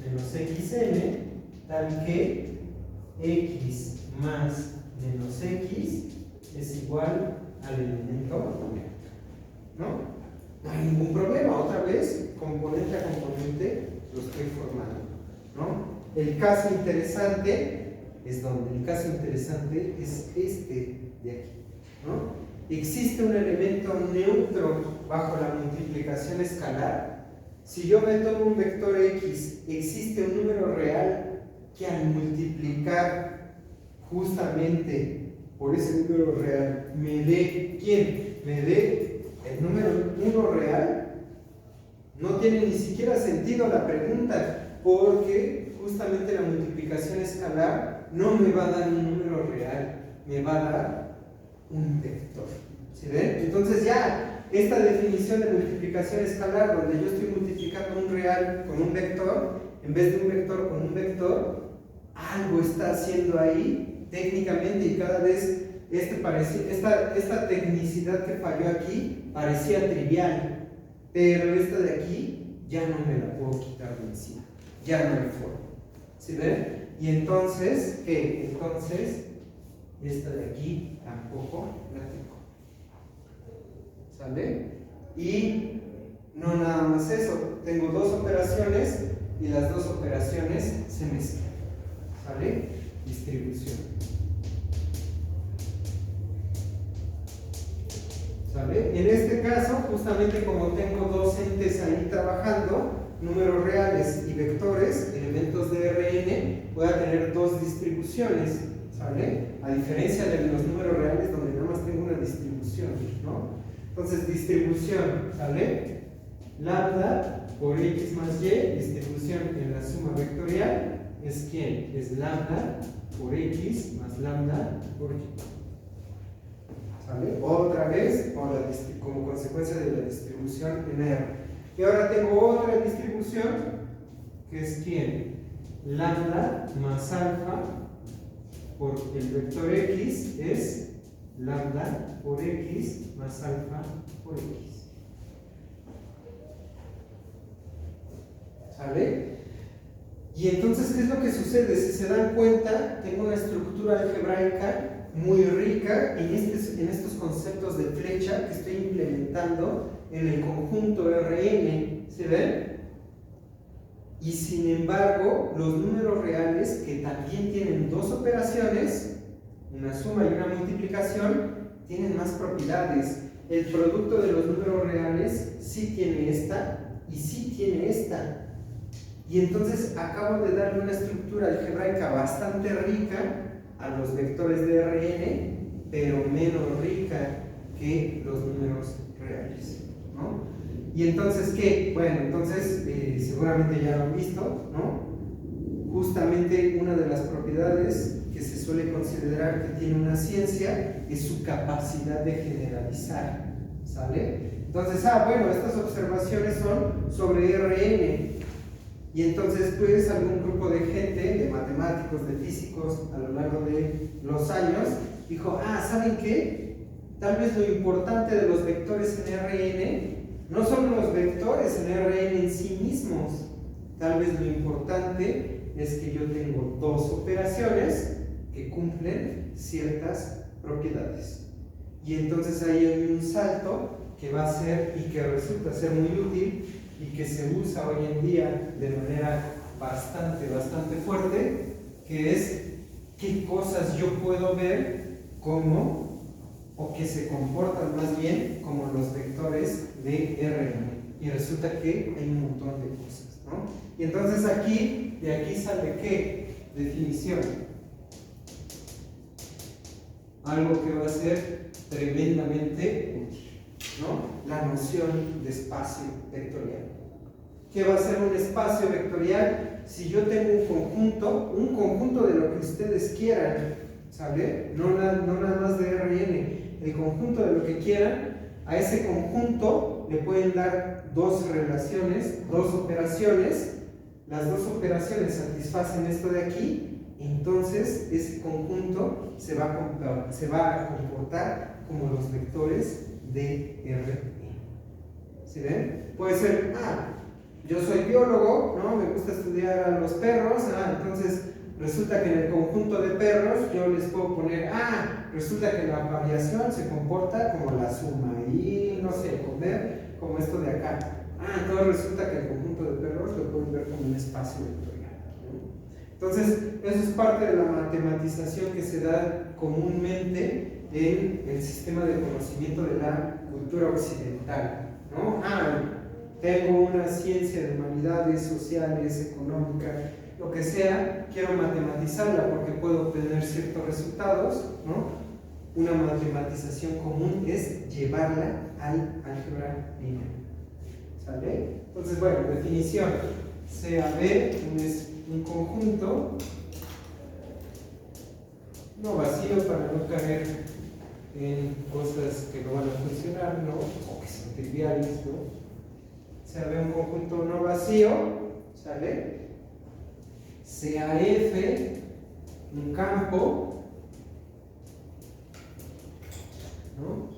menos xn, tal que x más menos x es igual al elemento neutro, ¿no? No hay ningún problema, otra vez, componente a componente lo estoy formando, ¿no? El caso interesante es donde, el caso interesante es este de aquí, ¿no? Existe un elemento neutro bajo la multiplicación escalar. Si yo me tomo un vector x, existe un número real que al multiplicar justamente por ese número real me dé, ¿quién? Me dé el número 1 real. No tiene ni siquiera sentido la pregunta, porque justamente la multiplicación escalar no me va a dar un número real, me va a dar un vector. ¿Sí ven? Entonces ya esta definición de multiplicación escalar, donde yo estoy multiplicando un real con un vector, en vez de un vector con un vector, algo está haciendo ahí técnicamente, y cada vez esta tecnicidad que falló aquí parecía trivial, pero esta de aquí ya no me la puedo quitar de encima, ya no hay forma. ¿Sí ven? Y entonces, ¿qué? Entonces, esta de aquí tampoco la tengo. ¿Sale? Y no nada más eso, tengo dos operaciones y las dos operaciones se mezclan. ¿Sale? Distribución. ¿Sale? En este caso, justamente como tengo dos entes ahí trabajando, números reales y vectores, elementos de Rn, voy a tener dos distribuciones, ¿sale? A diferencia de los números reales donde nada más tengo una distribución, ¿no? Entonces, distribución, ¿sale? Lambda por x más y, distribución en la suma vectorial, ¿es quién? Es lambda por x más lambda por y. ¿Sale? Otra vez, como consecuencia de la distribución en R. Y ahora tengo otra distribución que es ¿quién? Lambda más alfa por el vector x es lambda por x más alfa por x. ¿Sale? Y entonces, ¿qué es lo que sucede? Si se dan cuenta, tengo una estructura algebraica muy rica en estos conceptos de flecha que estoy implementando en el conjunto Rn. ¿Se ven? Y sin embargo, los números reales, que también tienen dos operaciones, una suma y una multiplicación, tienen más propiedades. El producto de los números reales sí tiene esta y sí tiene esta. Y entonces acabo de darle una estructura algebraica bastante rica a los vectores de Rn, pero menos rica que los números reales, ¿no? Y entonces, ¿qué? Bueno, entonces seguramente ya lo han visto, ¿no? Justamente una de las propiedades que se suele considerar que tiene una ciencia es su capacidad de generalizar, ¿sale? Entonces, bueno, estas observaciones son sobre Rn. Y entonces, pues, algún grupo de gente, de matemáticos, de físicos, a lo largo de los años, dijo, ¿saben qué? Tal vez lo importante de los vectores en Rn no son los vectores en Rn en sí mismos. Tal vez lo importante es que yo tengo dos operaciones que cumplen ciertas propiedades. Y entonces ahí hay un salto que va a ser y que resulta ser muy útil y que se usa hoy en día de manera bastante fuerte, que es qué cosas yo puedo ver como, o que se comportan más bien como los vectores de Rn. Y resulta que hay un montón de cosas, ¿no? Y entonces de aquí sale ¿qué? Definición. Algo que va a ser tremendamente útil, ¿no? La noción de espacio vectorial. ¿Qué va a ser un espacio vectorial? Si yo tengo un conjunto de lo que ustedes quieran, ¿sale? No nada más de Rn, el conjunto de lo que quieran, a ese conjunto le pueden dar dos relaciones, dos operaciones, las dos operaciones satisfacen esto de aquí, entonces ese conjunto se va a comportar como los vectores de Rn. ¿Sí ven? Puede ser, yo soy biólogo, ¿no? Me gusta estudiar a los perros, entonces resulta que en el conjunto de perros yo les puedo poner, resulta que la variación se comporta como la suma y no sé, comer como esto de acá. Entonces resulta que el conjunto de perros lo pueden ver como un espacio vectorial, ¿no? Entonces, eso es parte de la matematización que se da comúnmente en el sistema de conocimiento de la cultura occidental, ¿no? Tengo una ciencia de humanidades, sociales, económica, lo que sea, quiero matematizarla porque puedo obtener ciertos resultados, ¿no? Una matematización común es llevarla al álgebra lineal. ¿Sale? Entonces, bueno, definición. CAB es un conjunto no vacío para no caer en cosas que no van a funcionar, ¿no? O que son triviales, ¿no? CAB un conjunto no vacío, ¿sale? CAF, un campo, ¿no?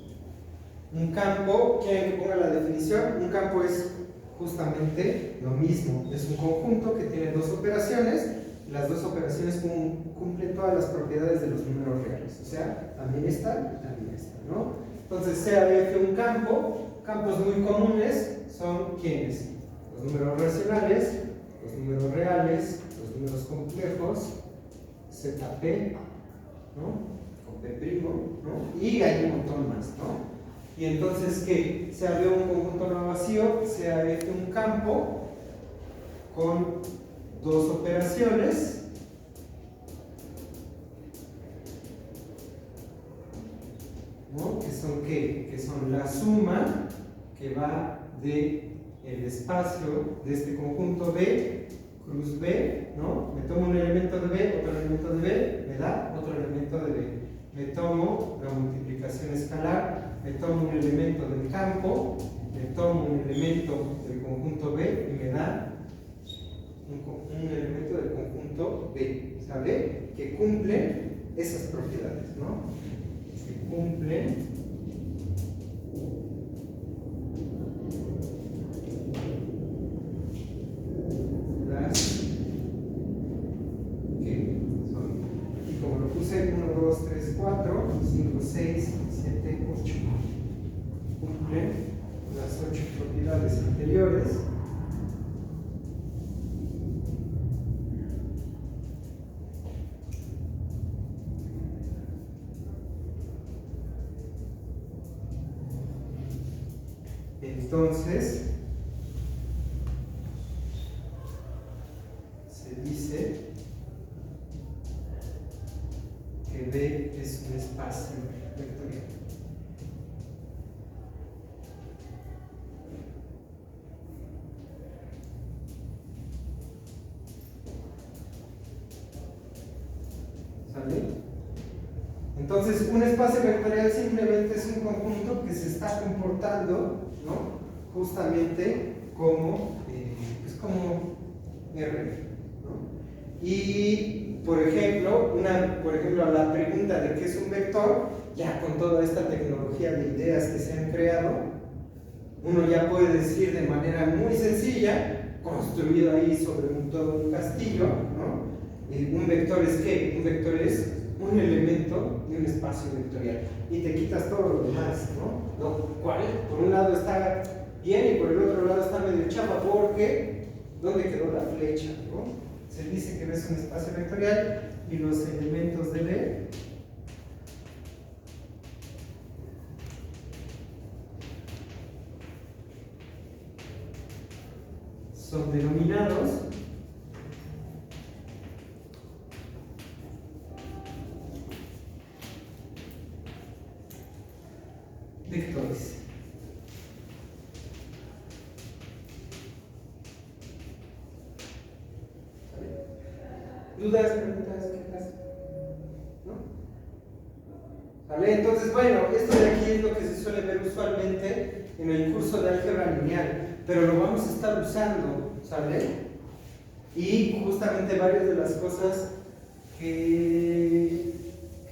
Un campo, ¿quieren que ponga la definición? Un campo es justamente lo mismo, es un conjunto que tiene dos operaciones, las dos operaciones cumplen todas las propiedades de los números reales, o sea, también esta y también esta, ¿no? Entonces, CAF, un campo, campos muy comunes son ¿quiénes? Los números racionales, los números reales, los números complejos, ZP, ¿no? Con P', ¿no? Y hay un montón más, ¿no? Y entonces, ¿qué? CAB un conjunto no vacío, CAF un campo con dos operaciones, ¿no? ¿Que son qué? Que son la suma que va de el espacio de este conjunto B, cruz B, ¿no? Me tomo un elemento de B, otro elemento de B, me da otro elemento de B. Me tomo la multiplicación escalar, me tomo un elemento del campo, me tomo un elemento del conjunto B y me da un elemento del conjunto B, ¿sale? Que cumple esas propiedades, ¿no? Que cumple las que son, y como lo puse 1, 2, 3, 4, 5, 6, 7, 8, cumple las 8 propiedades anteriores. Entonces, se dice que B es un espacio vectorial. ¿Sale? Entonces, un espacio vectorial simplemente es un conjunto que se está comportando, ¿no? Justamente como, pues como R, ¿no? Y, por ejemplo, a la pregunta de qué es un vector, ya con toda esta tecnología de ideas que se han creado, uno ya puede decir de manera muy sencilla, construido ahí sobre todo un castillo, ¿no? Un vector es ¿qué? Un vector es un elemento de un espacio vectorial y te quitas todo lo demás, ¿no? Lo cual, por un lado está bien y por el otro lado está medio chapa porque ¿dónde quedó la flecha, no? Se dice que es un espacio vectorial y los elementos de B son denominados vectores. ¿Dudas, preguntas, quejas? ¿No? ¿Vale? Entonces, bueno, esto de aquí es lo que se suele ver usualmente en el curso de álgebra lineal, pero lo vamos a estar usando, ¿sale? Y justamente varias de las cosas que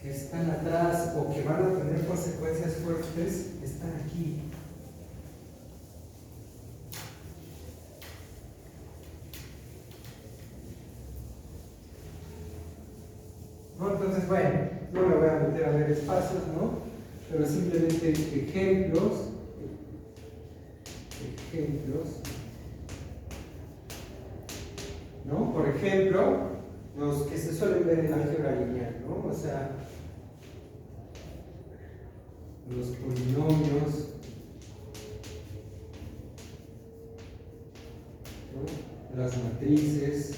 están atrás o que van a tener consecuencias fuertes están aquí. ¿No? Entonces, bueno, no me voy a meter a ver espacios, ¿no? Pero simplemente ejemplos, ¿no? Por ejemplo, los que se suelen ver en álgebra lineal, ¿no? O sea, los polinomios, ¿no? Las matrices,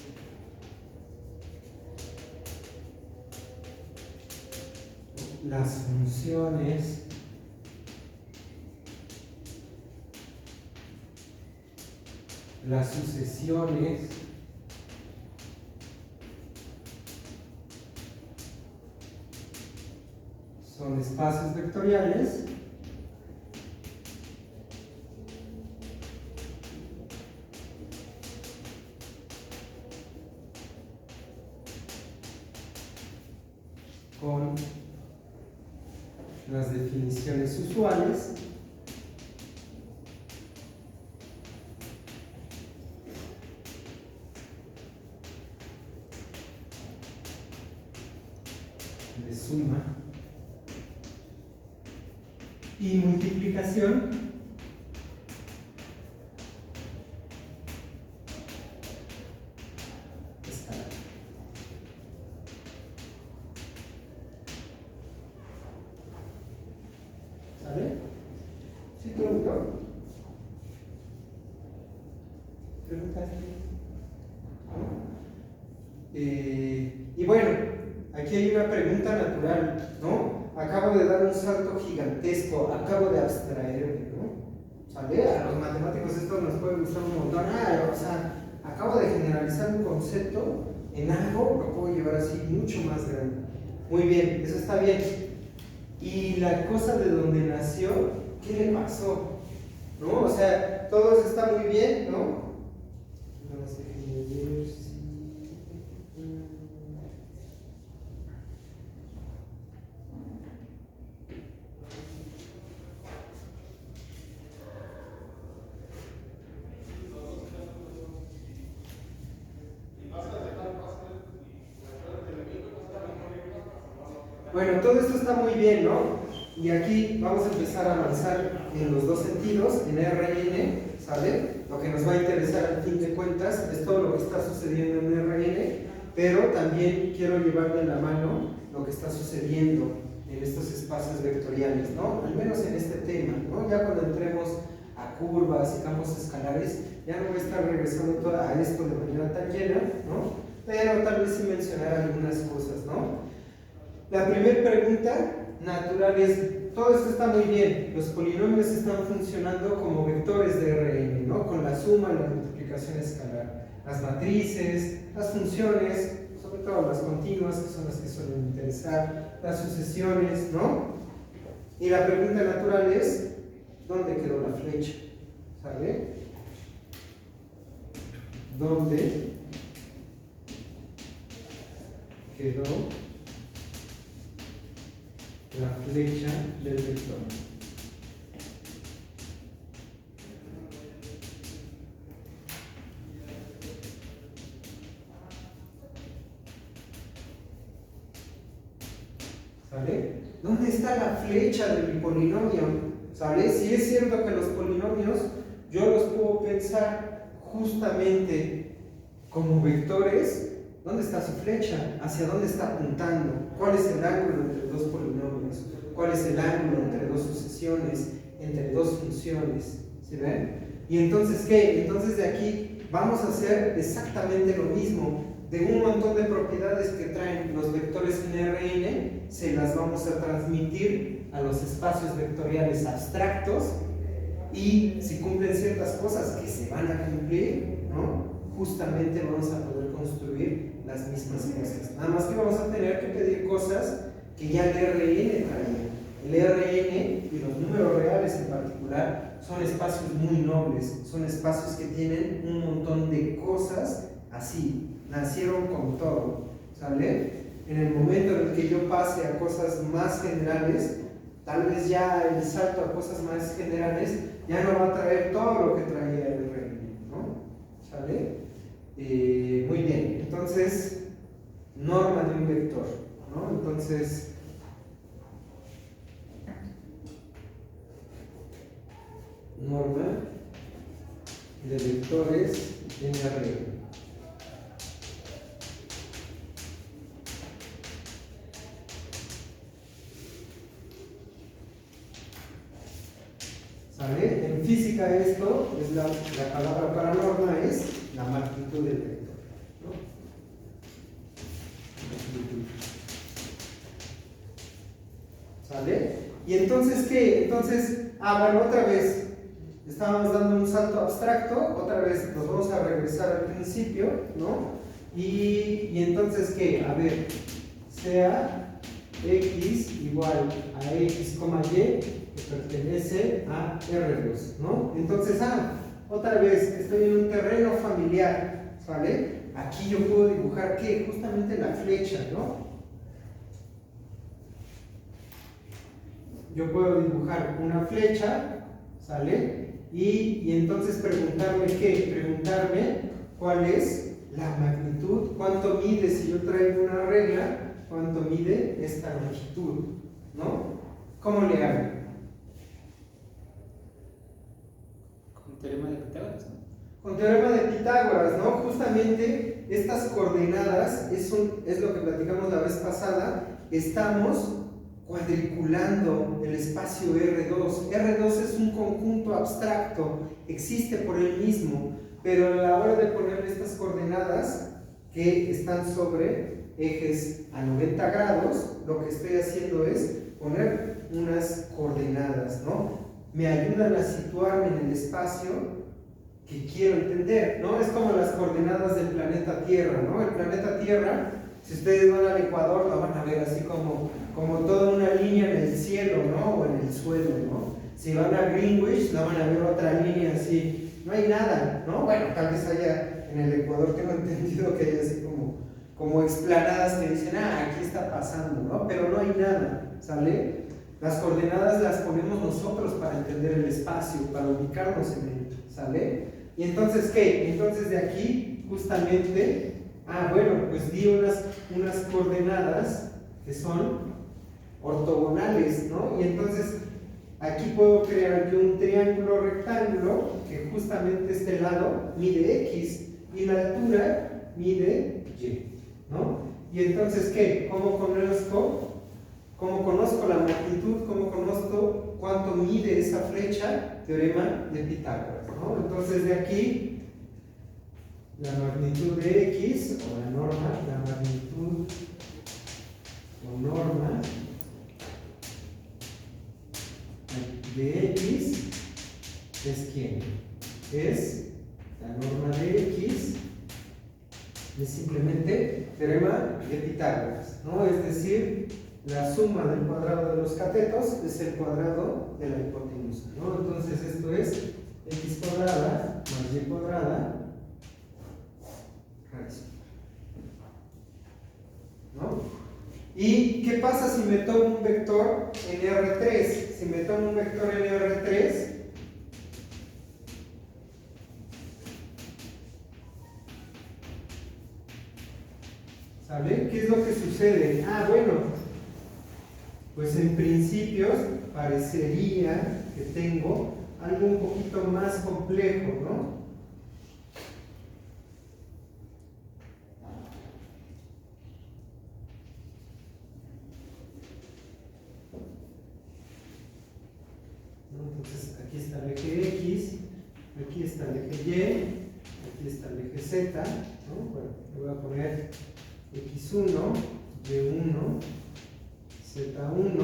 las funciones, las sucesiones, son espacios vectoriales con las definiciones usuales de suma y multiplicación escalar. ¿Sale? ¿Sí preguntó? ¿Preguntaste? Y bueno, aquí hay una pregunta natural, ¿no? Acabo de dar un salto gigantesco, acabo de abstraerme, ¿no? ¿Sale? A los matemáticos esto nos puede gustar un montón. O sea, acabo de generalizar un concepto en algo, lo puedo llevar así mucho más grande. Muy bien, eso está bien. Y la cosa de donde nació, ¿qué le pasó? ¿No? O sea, todo eso está muy bien, ¿no? No sé qué ver si... Bueno, todo esto está muy bien, ¿no? Y aquí vamos a empezar a avanzar en los dos sentidos, en RN, ¿sale? Lo que nos va a interesar al fin de cuentas es todo lo que está sucediendo en RN, pero también quiero llevarle la mano lo que está sucediendo en estos espacios vectoriales, ¿no? Al menos en este tema, ¿no? Ya cuando entremos a curvas y campos escalares, ya no voy a estar regresando a esto de manera tan llena, ¿no? Pero tal vez sí mencionar algunas cosas, ¿no? La primera pregunta natural es, todo esto está muy bien, los polinomios están funcionando como vectores de Rn, ¿no? Con la suma y la multiplicación escalar. Las matrices, las funciones, sobre todo las continuas, que son las que suelen interesar, las sucesiones, ¿no? Y la pregunta natural es, ¿dónde quedó la flecha? ¿Sale? ¿Dónde quedó la flecha del vector? ¿Sale? ¿Dónde está la flecha de mi polinomio? ¿Sale? Si es cierto que los polinomios yo los puedo pensar justamente como vectores, ¿dónde está su flecha? ¿Hacia dónde está apuntando? ¿Cuál es el ángulo entre dos polinomios? ¿Cuál es el ángulo entre dos sucesiones? Entre dos funciones. ¿Sí ven? Y entonces, ¿qué? Entonces de aquí vamos a hacer exactamente lo mismo. De un montón de propiedades que traen los vectores en Rn, se las vamos a transmitir a los espacios vectoriales abstractos, y si cumplen ciertas cosas que se van a cumplir, ¿no? Justamente vamos a poder construir las mismas cosas. Nada más que vamos a tener que pedir cosas que ya el Rn traía. El Rn y los números reales en particular son espacios muy nobles, son espacios que tienen un montón de cosas así, nacieron con todo, ¿sale? En el momento en el que yo pase a cosas más generales, tal vez ya el salto a cosas más generales ya no va a traer todo lo que traía el Rn, ¿no? ¿Sale? Muy bien, entonces, norma de un vector, ¿no? Entonces, norma de vectores en Rn. ¿Sale? En física esto es la palabra para norma es la magnitud del vector, ¿no? ¿Sale? Y entonces, ¿qué? Entonces, bueno, otra vez, estábamos dando un salto abstracto, otra vez nos vamos a regresar al principio, ¿no? Y entonces, ¿qué? A ver, sea x igual a x, y, que pertenece a R2, ¿no? Entonces, otra vez, estoy en un terreno familiar, ¿sale? Aquí yo puedo dibujar, ¿qué? Justamente la flecha, ¿no? Yo puedo dibujar una flecha, ¿sale? Y entonces preguntarme, ¿qué? Preguntarme cuál es la magnitud, cuánto mide, si yo traigo una regla, cuánto mide esta longitud, ¿no? ¿Cómo le hago? Teorema de Pitágoras, ¿no? Con teorema de Pitágoras, ¿no? Justamente estas coordenadas es lo que platicamos la vez pasada. Estamos cuadriculando el espacio R2. R2 es un conjunto abstracto, existe por él mismo, pero a la hora de poner estas coordenadas que están sobre ejes a 90 grados, lo que estoy haciendo es poner unas coordenadas, ¿no? Me ayudan a situarme en el espacio que quiero entender, ¿no? Es como las coordenadas del planeta Tierra, ¿no? El planeta Tierra, si ustedes van al Ecuador, lo van a ver así como toda una línea en el cielo, ¿no? O en el suelo, ¿no? Si van a Greenwich, la van a ver otra línea así, no hay nada, ¿no? Bueno, tal vez haya en el Ecuador tengo entendido que hay así como explanadas que dicen, aquí está pasando, ¿no? Pero no hay nada, ¿sale? Las coordenadas las ponemos nosotros para entender el espacio, para ubicarnos en él, ¿sale? Y entonces, ¿qué? Entonces de aquí, justamente, bueno, pues di unas coordenadas que son ortogonales, ¿no? Y entonces aquí puedo crear yo un triángulo rectángulo que justamente este lado mide X y la altura mide Y, ¿no? Y entonces, ¿qué? ¿Cómo conozco la magnitud? ¿Cómo conozco cuánto mide esa flecha? Teorema de Pitágoras, ¿no? Entonces de aquí, la magnitud de X, o la magnitud o norma de X es ¿quién? Es la norma de X, es simplemente teorema de Pitágoras, ¿no? Es decir, la suma del cuadrado de los catetos es el cuadrado de la hipotenusa, ¿no? Entonces esto es X cuadrada más Y cuadrada raíz, ¿no? ¿Y qué pasa si me tomo un vector en R3? Si me tomo un vector en R3, ¿sale? ¿Qué es lo que sucede? Bueno, pues en principios parecería que tengo algo un poquito más complejo, ¿no? Entonces aquí está el eje X, aquí está el eje Y, aquí está el eje Z, ¿no? Bueno, le voy a poner X1, Y1, Z1,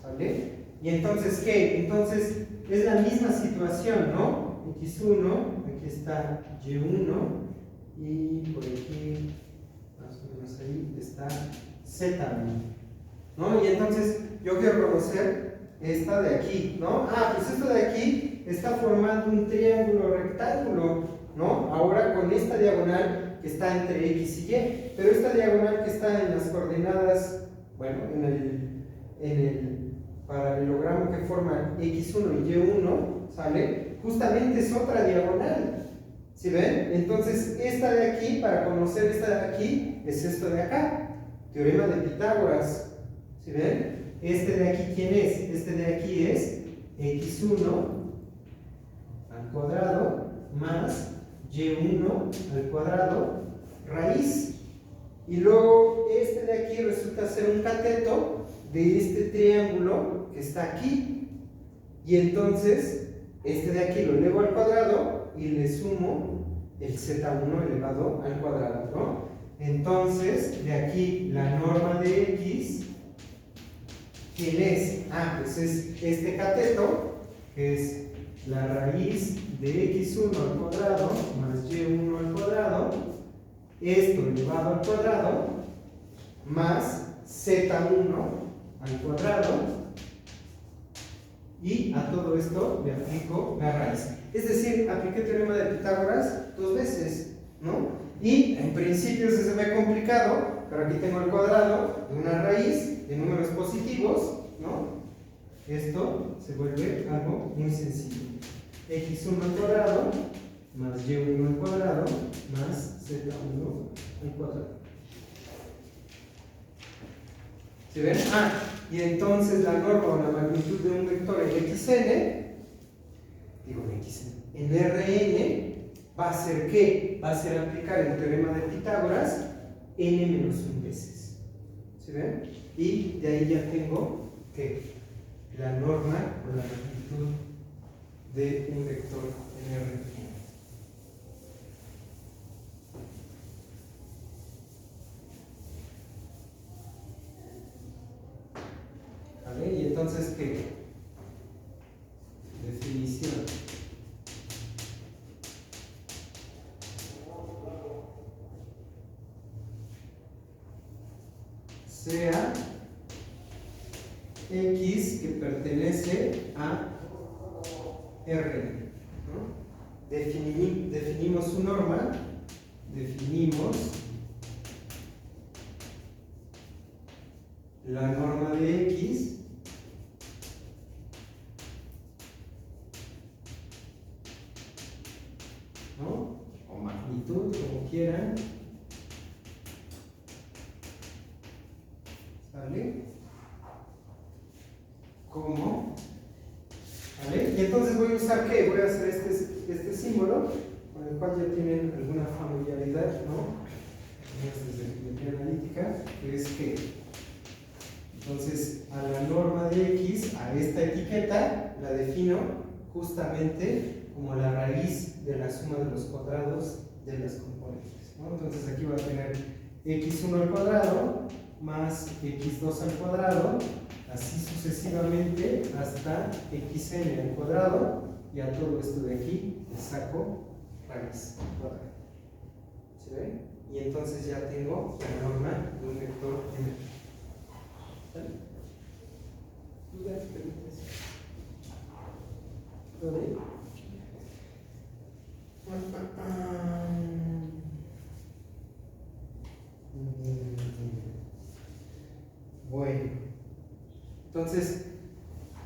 ¿sale? Y entonces, ¿qué? Entonces es la misma situación, ¿no? X1, aquí está Y1, y por aquí, más o menos ahí, está Z1, ¿no? Y entonces yo quiero conocer esta de aquí, ¿no? Pues esto de aquí está formando un triángulo rectángulo, ¿no? Ahora con esta diagonal que está entre X y Y, pero esta diagonal que está en las coordenadas, bueno, en el paralelogramo que forman X1 y Y1, ¿sale? Justamente es otra diagonal, ¿sí ven? Entonces esta de aquí, para conocer esta de aquí, es esto de acá, teorema de Pitágoras, ¿sí ven? Este de aquí, ¿quién es? Este de aquí es X1 al cuadrado más Y1 al cuadrado raíz. Y luego este de aquí resulta ser un cateto de este triángulo que está aquí. Y entonces este de aquí lo elevo al cuadrado y le sumo el Z1 elevado al cuadrado, ¿no? Entonces de aquí la norma de X, ¿quién es? Pues es este cateto, que es la raíz de X1 al cuadrado más Y1 al cuadrado, esto elevado al cuadrado, más Z1 al cuadrado, y a todo esto le aplico la raíz. Es decir, apliqué el teorema de Pitágoras 2 veces, ¿no? Y en principio se me ha complicado, pero aquí tengo el cuadrado de una raíz de números positivos, ¿no? Esto se vuelve algo muy sencillo. X1 al cuadrado más Y1 al cuadrado más Z1 al cuadrado. ¿Sí ven? Y entonces la norma o la magnitud de un vector en Xn, en Rn, va a ser ¿qué? Va a ser aplicar el teorema de Pitágoras n-1 veces. ¿Sí ven? Y de ahí ya tengo que la norma o la magnitud de un vector en Rn. ¿Vale? Y entonces, ¿qué? Definición. Sea X que pertenece a R, ¿no? Definimos su norma definimos la norma de X ¿no? O magnitud, como quieran. ¿Sale? ¿Cómo? ¿Vale? Y entonces voy a usar ¿qué? Voy a hacer este símbolo con el cual ya tienen alguna familiaridad, ¿no? Desde geometría analítica, que es que entonces a la norma de X, a esta etiqueta, la defino justamente como la raíz de la suma de los cuadrados de las componentes, ¿no? Entonces aquí va a tener x1 al cuadrado más x2 al cuadrado, así sucesivamente hasta xn al cuadrado, y a todo esto de aquí le saco raíz cuadrada. ¿Se ve? Y entonces ya tengo la norma de un vector n. ¿Sale? ¿Dudas, preguntas? ¿Todo bien? Bueno, entonces,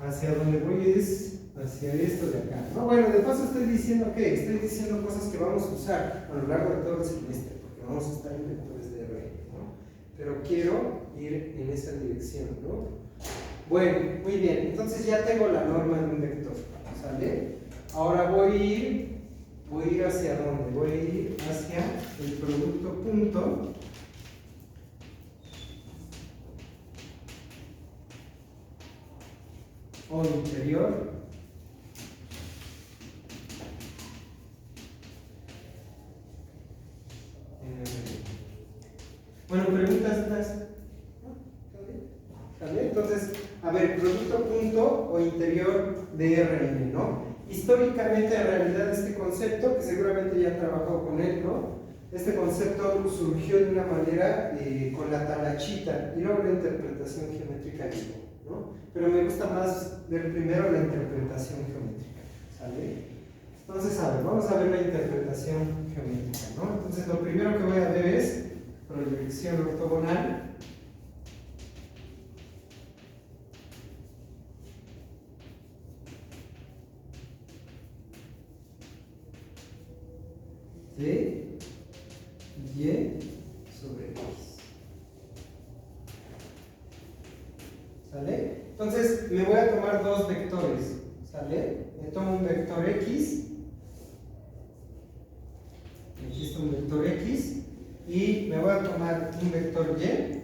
hacia donde voy es hacia esto de acá, ¿no? Bueno, de paso estoy diciendo que estoy diciendo cosas que vamos a usar a lo largo de todo el semestre, porque vamos a estar en vectores de R, ¿no? Pero quiero ir en esa dirección, ¿no? Bueno, muy bien, entonces ya tengo la norma de un vector, ¿sale? Ahora voy a ir hacia dónde? Voy a ir hacia el producto punto o interior bueno, preguntas más. ¿Sale? Entonces, a ver, producto punto o interior de Rn, ¿no? Históricamente, en realidad, este concepto, que seguramente ya han trabajado con él, ¿no? Este concepto surgió de una manera con la talachita y luego la interpretación geométrica mismo, ¿no? Pero me gusta más ver primero la interpretación geométrica, ¿sale? Entonces, a ver, vamos a ver la interpretación geométrica, ¿no? Entonces, lo primero que voy a ver es proyección ortogonal. De y sobre x. ¿Sale? Entonces me voy a tomar dos vectores. ¿Sale? Me tomo un vector x. Aquí está un vector x. Y me voy a tomar un vector y.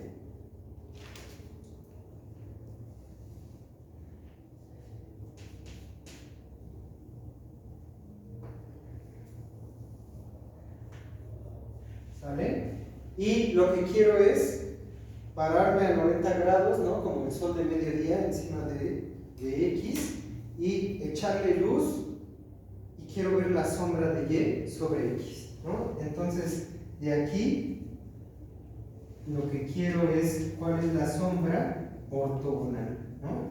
¿Sale? Y lo que quiero es pararme a 90 grados, ¿no? Como el sol de mediodía encima de X y echarle luz y quiero ver la sombra de Y sobre X, ¿no? Entonces, de aquí lo que quiero es cuál es la sombra ortogonal, ¿no?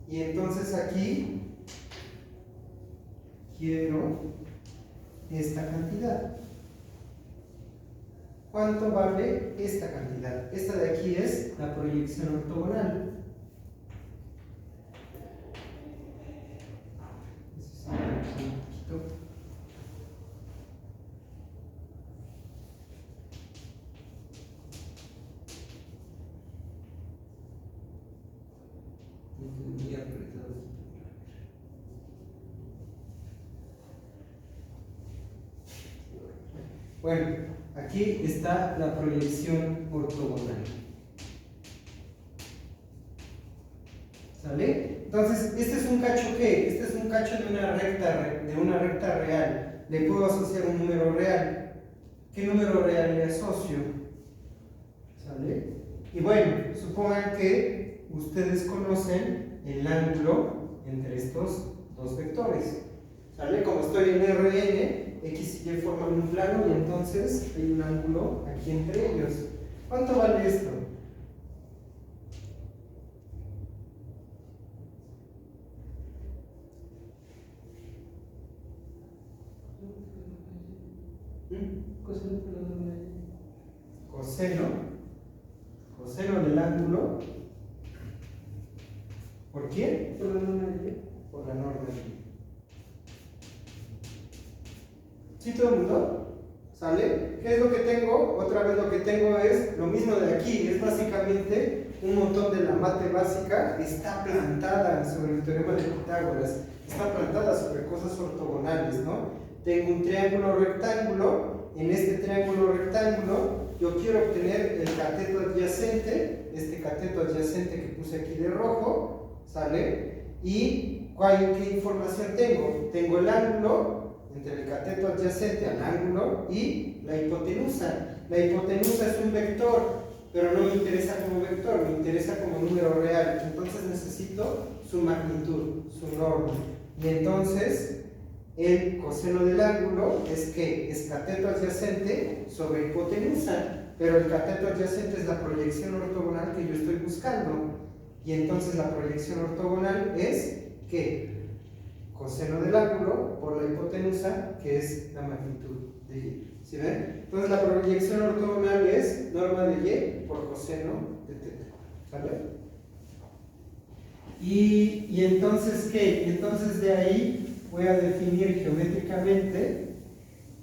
Y entonces aquí quiero esta cantidad. ¿Cuánto vale esta cantidad? Esta de aquí es la proyección ortogonal. Muy apretado. Bueno, aquí está la proyección ortogonal. ¿Sale? Entonces, este es un cacho ¿qué? Este es un cacho de una recta real. Le puedo asociar un número real. ¿Qué número real le asocio? ¿Sale? Y bueno, supongan que ustedes conocen el ángulo entre estos dos vectores. ¿Sale? Como estoy en Rn, X y Y forman un plano y entonces hay un ángulo aquí entre ellos. ¿Cuánto vale esto? Coseno, perdón, ¿dónde hay? Coseno del ángulo. ¿Por quién? Por la norma de Y. Por la norma de Y. ¿Sí todo el mundo? ¿Sale? ¿Qué es lo que tengo? Otra vez lo que tengo es lo mismo de aquí, es básicamente un montón de la mate básica, está plantada sobre el teorema de Pitágoras, está plantada sobre cosas ortogonales, ¿no? Tengo un triángulo rectángulo, en este triángulo rectángulo yo quiero obtener el cateto adyacente, este cateto adyacente que puse aquí de rojo, ¿sale? ¿Y qué información tengo? Tengo el ángulo entre el cateto adyacente al ángulo y la hipotenusa. La hipotenusa es un vector, pero no me interesa como vector, me interesa como número real. Entonces necesito su magnitud, su norma. Y entonces el coseno del ángulo es que es cateto adyacente sobre hipotenusa, pero el cateto adyacente es la proyección ortogonal que yo estoy buscando. Y entonces la proyección ortogonal es que coseno del ángulo por la hipotenusa, que es la magnitud de Y. ¿Sí ven? Entonces la proyección ortogonal es norma de Y por coseno de teta. ¿Sale? Y entonces, ¿qué? Entonces de ahí voy a definir geométricamente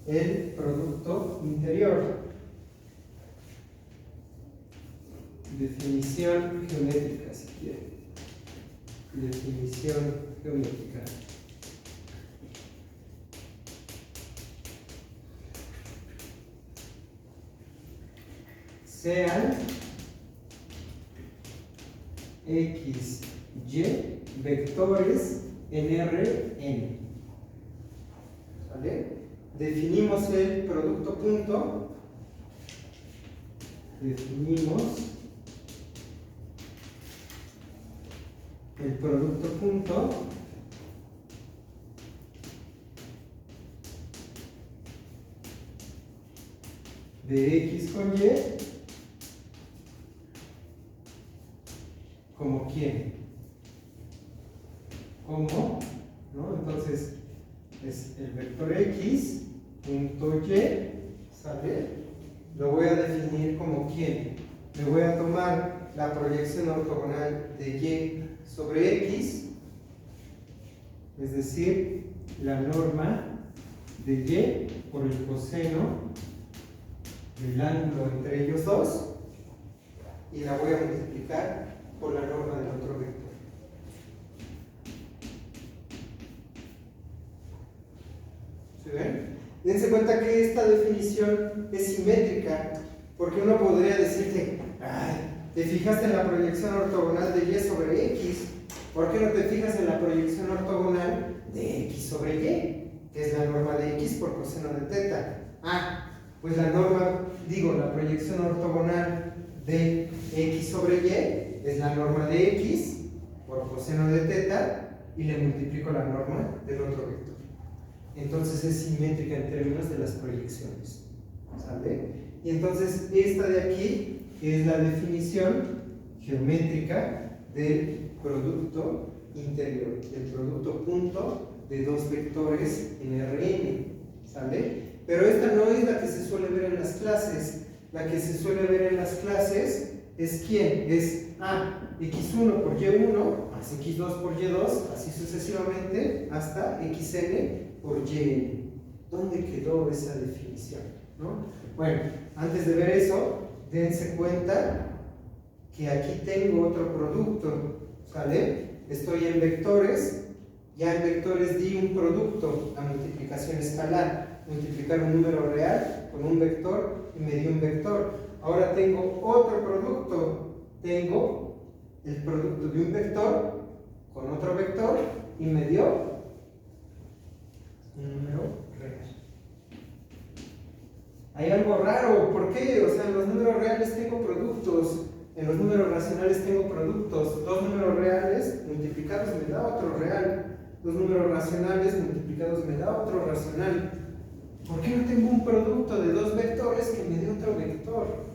el producto interior. Definición geométrica, si quieren. Definición geométrica. Sean X, Y vectores en Rn. ¿Vale? Definimos el producto punto. Definimos el producto punto de X con Y como quién, como, ¿no? Entonces es el vector X punto Y, ¿sale? Lo voy a definir como quién. Me voy a tomar la proyección ortogonal de Y sobre X, es decir, la norma de Y por el coseno del ángulo entre ellos dos, y la voy a multiplicar por la norma del otro vector. ¿Se ven? Dense cuenta que esta definición es simétrica, porque uno podría decirte, ay, te fijaste en la proyección ortogonal de Y sobre X, ¿por qué no te fijas en la proyección ortogonal de X sobre Y? Que es la norma de X por coseno de teta. Ah, pues la proyección ortogonal de X sobre Y es la norma de X por coseno de teta y le multiplico la norma del otro vector. Entonces es simétrica en términos de las proyecciones. ¿Sale? Y entonces esta de aquí es la definición geométrica del producto interior, del producto punto de dos vectores en Rn. ¿Sale? Pero esta no es la que se suele ver en las clases. La que se suele ver en las clases es ¿quién? Es x1 por y1 más x2 por y2, así sucesivamente hasta xn por yn. ¿Dónde quedó esa definición? ¿No? Bueno, antes de ver eso, dense cuenta que aquí tengo otro producto, ¿sale? Estoy en vectores, ya en vectores di un producto, la multiplicación escalar, multiplicar un número real con un vector y me dio un vector. Ahora tengo otro producto, tengo el producto de un vector con otro vector y me dio un número real. Hay algo raro, ¿por qué? O sea, en los números reales tengo productos, en los números racionales tengo productos. Dos números reales multiplicados me da otro real, dos números racionales multiplicados me da otro racional. ¿Por qué no tengo un producto de dos vectores que me dé otro vector?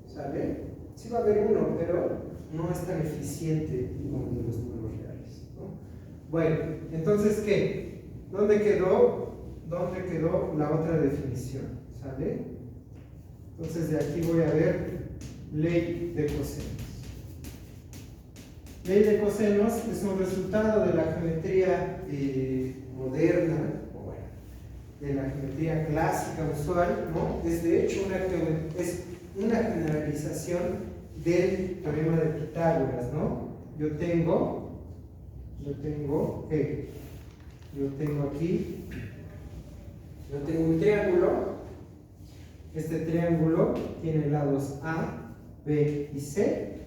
¿Sale? Sí va a haber uno, pero no es tan eficiente como el de los números reales, ¿no? Bueno, entonces, ¿qué? ¿Dónde quedó la otra definición? ¿Sale? Entonces de aquí voy a ver ley de cosenos. Ley de cosenos es un resultado de la geometría moderna, o bueno, de la geometría clásica usual, ¿no? Es de hecho es una generalización del teorema de Pitágoras, ¿no? Yo tengo aquí, yo tengo un triángulo. Este triángulo tiene lados A, B y C,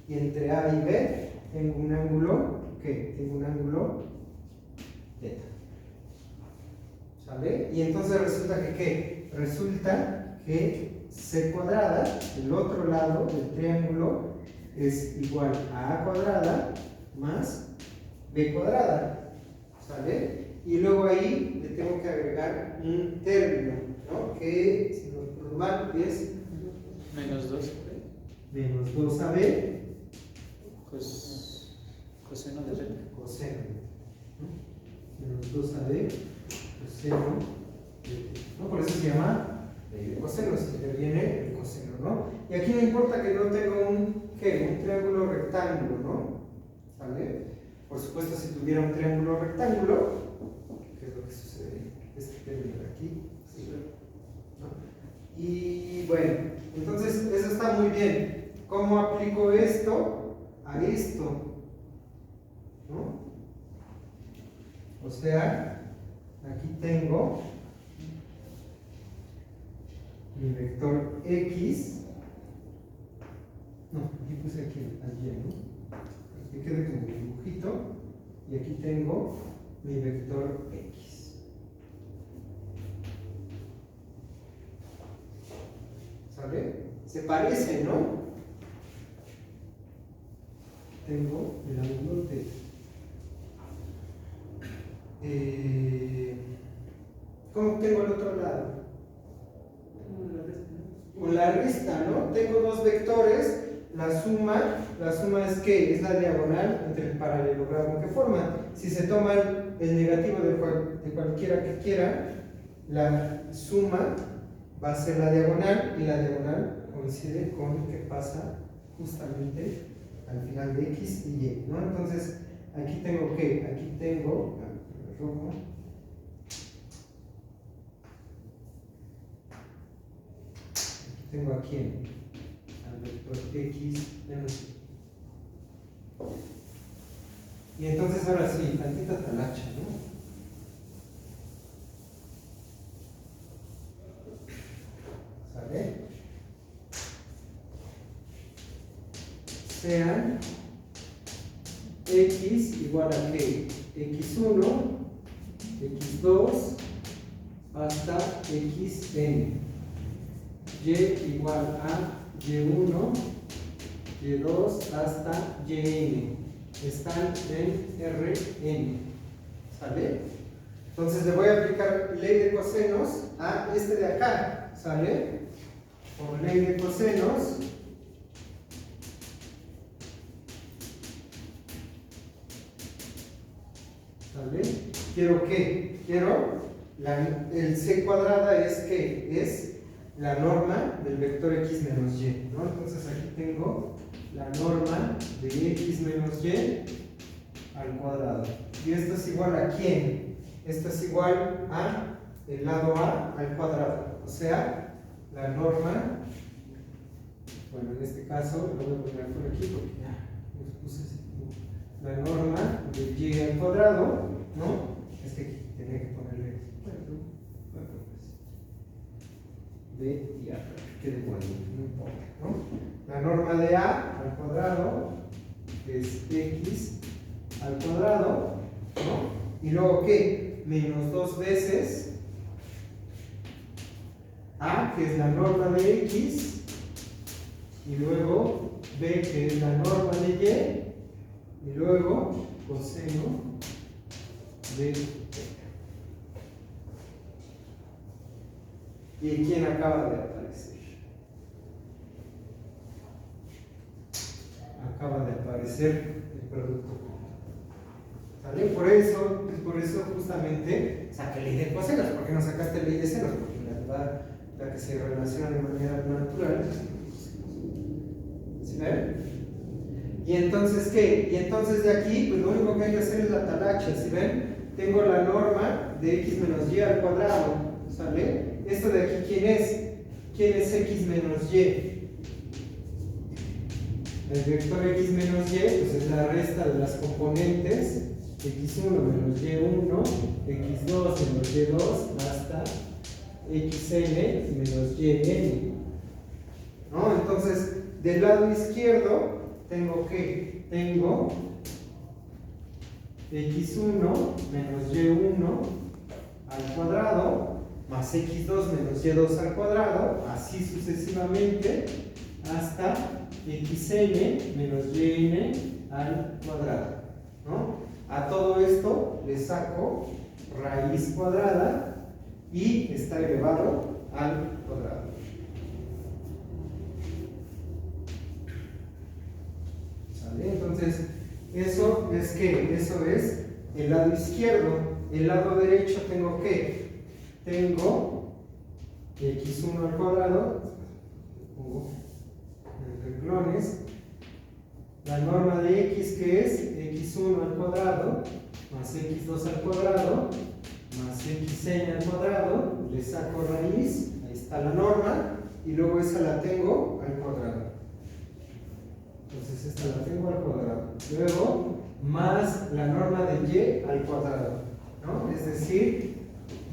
y entre A y B tengo un ángulo, ¿qué? Tengo un ángulo θ. ¿Sale? Y entonces resulta que, ¿qué? Resulta que C cuadrada, el otro lado del triángulo, es igual a A cuadrada más B cuadrada. ¿Sale? Y luego ahí le tengo que agregar un término, ¿no? Que, si no recuerdo mal, es Menos 2, menos 2AB coseno de θ. coseno, ¿no? Menos 2AB coseno de θ, ¿no? Por eso se llama ley de cosenos, que viene el coseno, ¿no? Y aquí no importa que no tenga un triángulo rectángulo, ¿no? ¿Sale? Por supuesto, si tuviera un triángulo rectángulo, ¿qué es lo que sucede? Este término de aquí, ¿sí? ¿No? Y bueno, entonces eso está muy bien. ¿Cómo aplico esto a esto? ¿No? O sea, aquí tengo mi vector X. No, aquí puse aquí al Y, ¿no? Que quede como un dibujito, y aquí tengo mi vector X. ¿Sale? Se parece, ¿no? Tengo el ángulo θ. ¿Cómo tengo el otro lado? Con la resta, ¿no? Tengo dos vectores. La suma es ¿qué? Es la diagonal entre el paralelogramo que forman. Si se toma el negativo de cualquiera que quiera, la suma va a ser la diagonal, y la diagonal coincide con que pasa justamente al final de X y Y, ¿no? Entonces, aquí tengo ¿qué? Aquí tengo el rojo. Aquí tengo a quién. Al vector X menos Y. Y entonces ahora sí, tantita talacha, ¿no? ¿Sale? Sean X igual a ¿qué? X1, X2 hasta Xn. Y igual a Y1, Y2 hasta Yn. Están en Rn. ¿Sale? Entonces le voy a aplicar ley de cosenos a este de acá. ¿Sale? Por ley de cosenos. ¿Sale? ¿Quiero qué? Quiero el C cuadrada es ¿qué? Es la norma del vector X menos Y, ¿no? Entonces aquí tengo la norma de X menos Y al cuadrado. ¿Y esto es igual a quién? Esto es igual a el lado A al cuadrado. O sea, la norma, bueno, en este caso lo voy a poner por aquí porque ya los puse así. La norma de Y al cuadrado, ¿no? Es que aquí tenía que ponerle B y A, que quede bueno, no importa, ¿no? La norma de A al cuadrado es X al cuadrado, ¿no? Y luego, ¿qué? Menos 2 veces A, que es la norma de X, y luego B, que es la norma de Y, y luego coseno de ¿Y quién acaba de aparecer? Acaba de aparecer el producto. ¿Sale? Por eso justamente saqué ley de cosenos. ¿Por qué no sacaste ley de senos? Porque la que se relaciona de manera natural. ¿Sí ven? Y entonces, ¿qué? Y entonces de aquí, pues lo único que hay que hacer es la talacha, ¿sí ven? Tengo la norma de x menos y al cuadrado, ¿sale? Esto de aquí, ¿quién es? ¿Quién es x menos y? El vector x menos y, pues es la resta de las componentes x1 menos y1, x2 menos y2 hasta xn menos yn. ¿No? Entonces, del lado izquierdo, tengo que tengo x1 menos y1 al cuadrado más x2 menos y2 al cuadrado, así sucesivamente hasta xn menos yn al cuadrado, ¿no? A todo esto le saco raíz cuadrada y está elevado al cuadrado. ¿Sale? Entonces, eso es ¿qué? Eso es el lado izquierdo. El lado derecho tengo ¿qué? Tengo x1 al cuadrado, pongo en renglones, la norma de x que es x1 al cuadrado más x2 al cuadrado más xn al cuadrado, le saco raíz, ahí está la norma, y luego esa la tengo al cuadrado. Entonces esta la tengo al cuadrado. Luego, más la norma de y al cuadrado, ¿no? Es decir,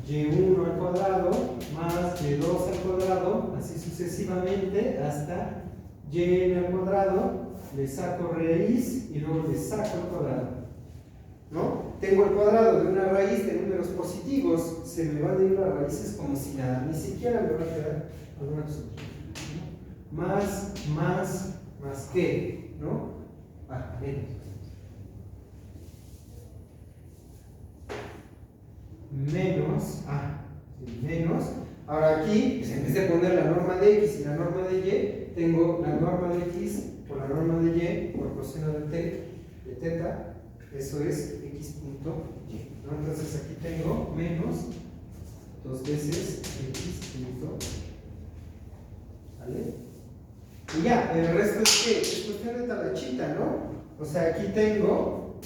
y1 al cuadrado más y2 al cuadrado, así sucesivamente hasta yn al cuadrado, le saco raíz y luego le saco el cuadrado, ¿no? Tengo el cuadrado de una raíz de números positivos, se me van a ir las raíces como si nada, ni siquiera me va a quedar alguna cosa, ¿no? Más ¿qué? ¿No? Menos. Ahora aquí, pues en vez de poner la norma de x y la norma de y, tengo la norma de x por la norma de y por coseno de teta, eso es x punto y, ¿no? Entonces aquí tengo menos 2 veces x punto y. ¿Vale? Y ya, el resto es que es cuestión de talachita, ¿no? O sea, aquí tengo,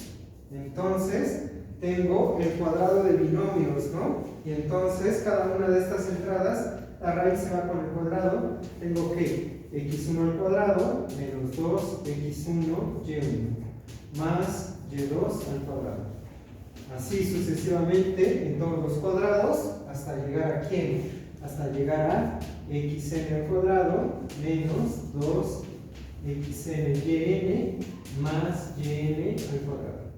entonces, tengo el cuadrado de binomios, ¿no? Y entonces, cada una de estas entradas, la raíz se va con el cuadrado. Tengo que x1 al cuadrado menos 2x1 y1 más y2 al cuadrado. Así sucesivamente en todos los cuadrados, hasta llegar a ¿quién? Hasta llegar a xn al cuadrado menos 2xn yn más yn al cuadrado.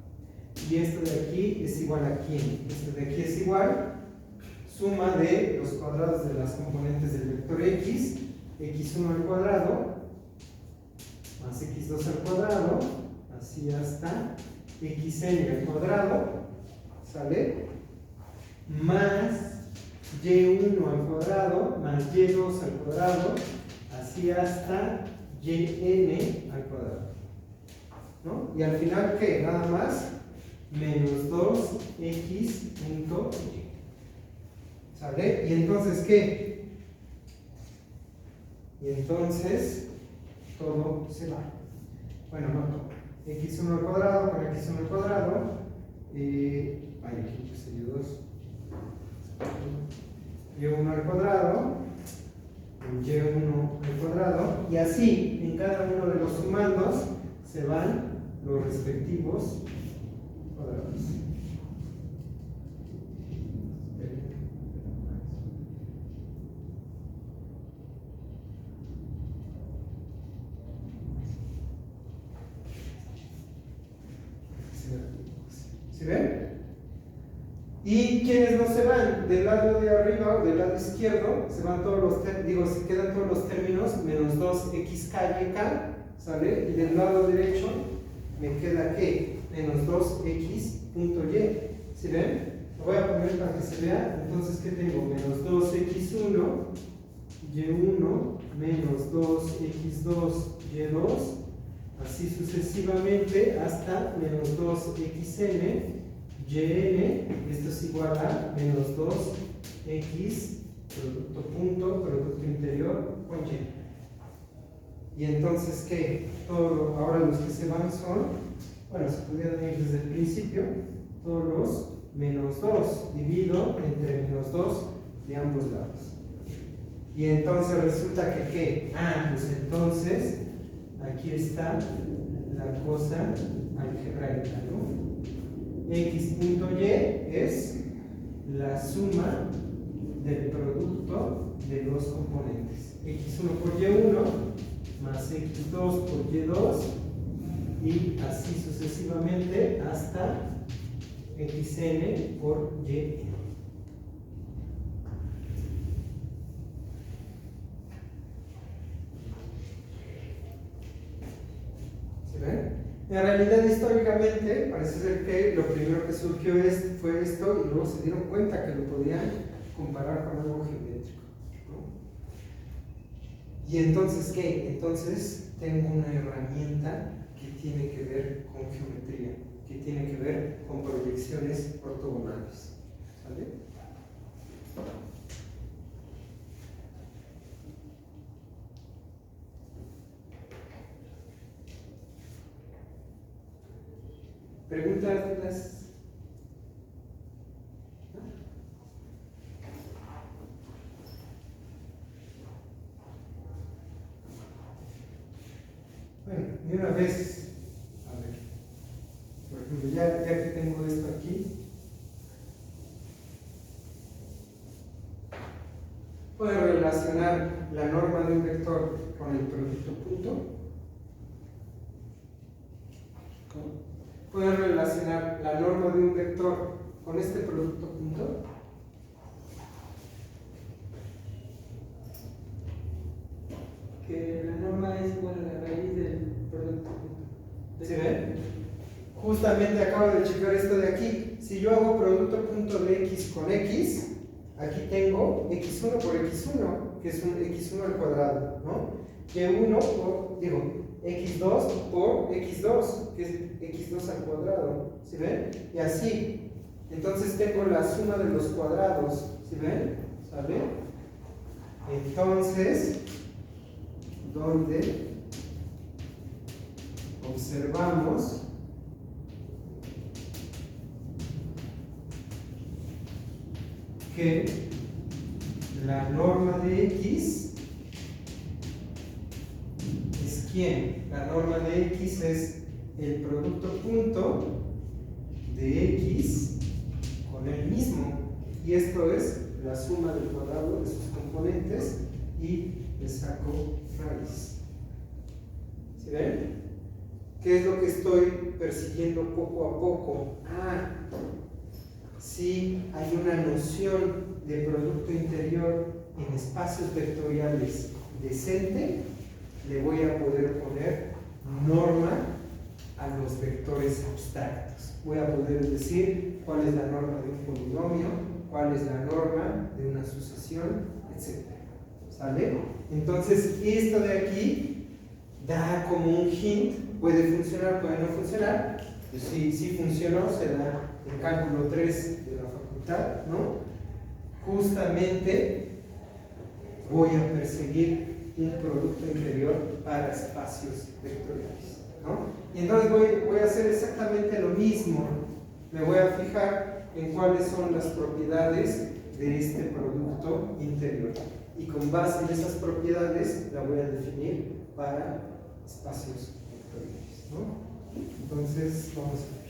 Y esto de aquí es igual a ¿quién? Esto de aquí es igual suma de los cuadrados de las componentes del vector x, x1 al cuadrado más x2 al cuadrado, así hasta xn al cuadrado, ¿sale? Más y1 al cuadrado más y2 al cuadrado, así hasta yn al cuadrado, ¿no? Y al final, ¿qué? Nada más menos 2x punto y. ¿Sale? ¿Y entonces qué? Y entonces todo se va. Bueno, no todo. x1 al cuadrado con x1 al cuadrado. Aquí puse y1 al cuadrado con y1 al cuadrado. Y así, en cada uno de los sumandos se van los respectivos cuadrados. ¿Sí ven? ¿Y quiénes no se van? Del lado de arriba o del lado izquierdo se van todos los se quedan todos los términos menos 2xk y k, ¿sale? Y del lado derecho me queda ¿qué? Menos 2x punto y. ¿Sí ven? Lo voy a poner para que se vea. Entonces, ¿qué tengo? Menos 2x1 y1 menos 2x2 y2, así sucesivamente hasta menos 2xn yn, esto es igual a menos 2x producto punto, producto interior con Y. Y entonces, ¿qué? Ahora los que se van son, bueno, se pudieran ir desde el principio, todos los menos 2, divido entre menos 2 de ambos lados. Y entonces resulta que, ¿qué? Pues entonces, aquí está la cosa algebraica, ¿no? X punto Y es la suma del producto de los componentes. X1 por Y1 más X2 por Y2 y así sucesivamente hasta XN por YN. ¿Se ven? En realidad, históricamente, parece ser que lo primero que surgió fue esto y luego se dieron cuenta que lo podían comparar con algo geométrico, ¿no? Y entonces, ¿qué? Entonces tengo una herramienta que tiene que ver con geometría, que tiene que ver con proyecciones ortogonales. ¿Sale? ¿Preguntas, dudas? Bueno, y una vez, a ver, por ejemplo, ya que tengo esto aquí, puedo relacionar la norma de un vector con el producto punto. ¿Cómo? Puedo relacionar la norma de un vector con este producto punto. Que la norma es igual a la raíz del producto. ¿Sí ven? Justamente acabo de checar esto de aquí. Si yo hago producto punto de X con X, aquí tengo X1 por X1, que es un X1 al cuadrado, ¿no? Y1 por, X2 por X2, que es X2 al cuadrado, ¿sí ven? Y así. Entonces tengo la suma de los cuadrados, ¿sí ven? ¿Sale? Entonces, donde observamos que la norma de X es ¿quién? La norma de X es el producto punto de X con el mismo, y esto es la suma del cuadrado de sus componentes y le saco raíz. ¿Sí ven? ¿Qué es lo que estoy persiguiendo poco a poco? Si hay una noción de producto interior en espacios vectoriales decente, le voy a poder poner norma a los vectores abstractos. Voy a poder decir cuál es la norma de un polinomio, cuál es la norma de una sucesión, etc. ¿Sale? Entonces, esto de aquí da como un hint. Puede funcionar, puede no funcionar. Pues si funcionó, será en cálculo 3 de la facultad, ¿no? Justamente voy a perseguir un producto interior para espacios vectoriales, ¿no? Y entonces voy a hacer exactamente lo mismo. Me voy a fijar en cuáles son las propiedades de este producto interior. Y con base en esas propiedades la voy a definir para espacios vectoriales, ¿no? Entonces, vamos a ver.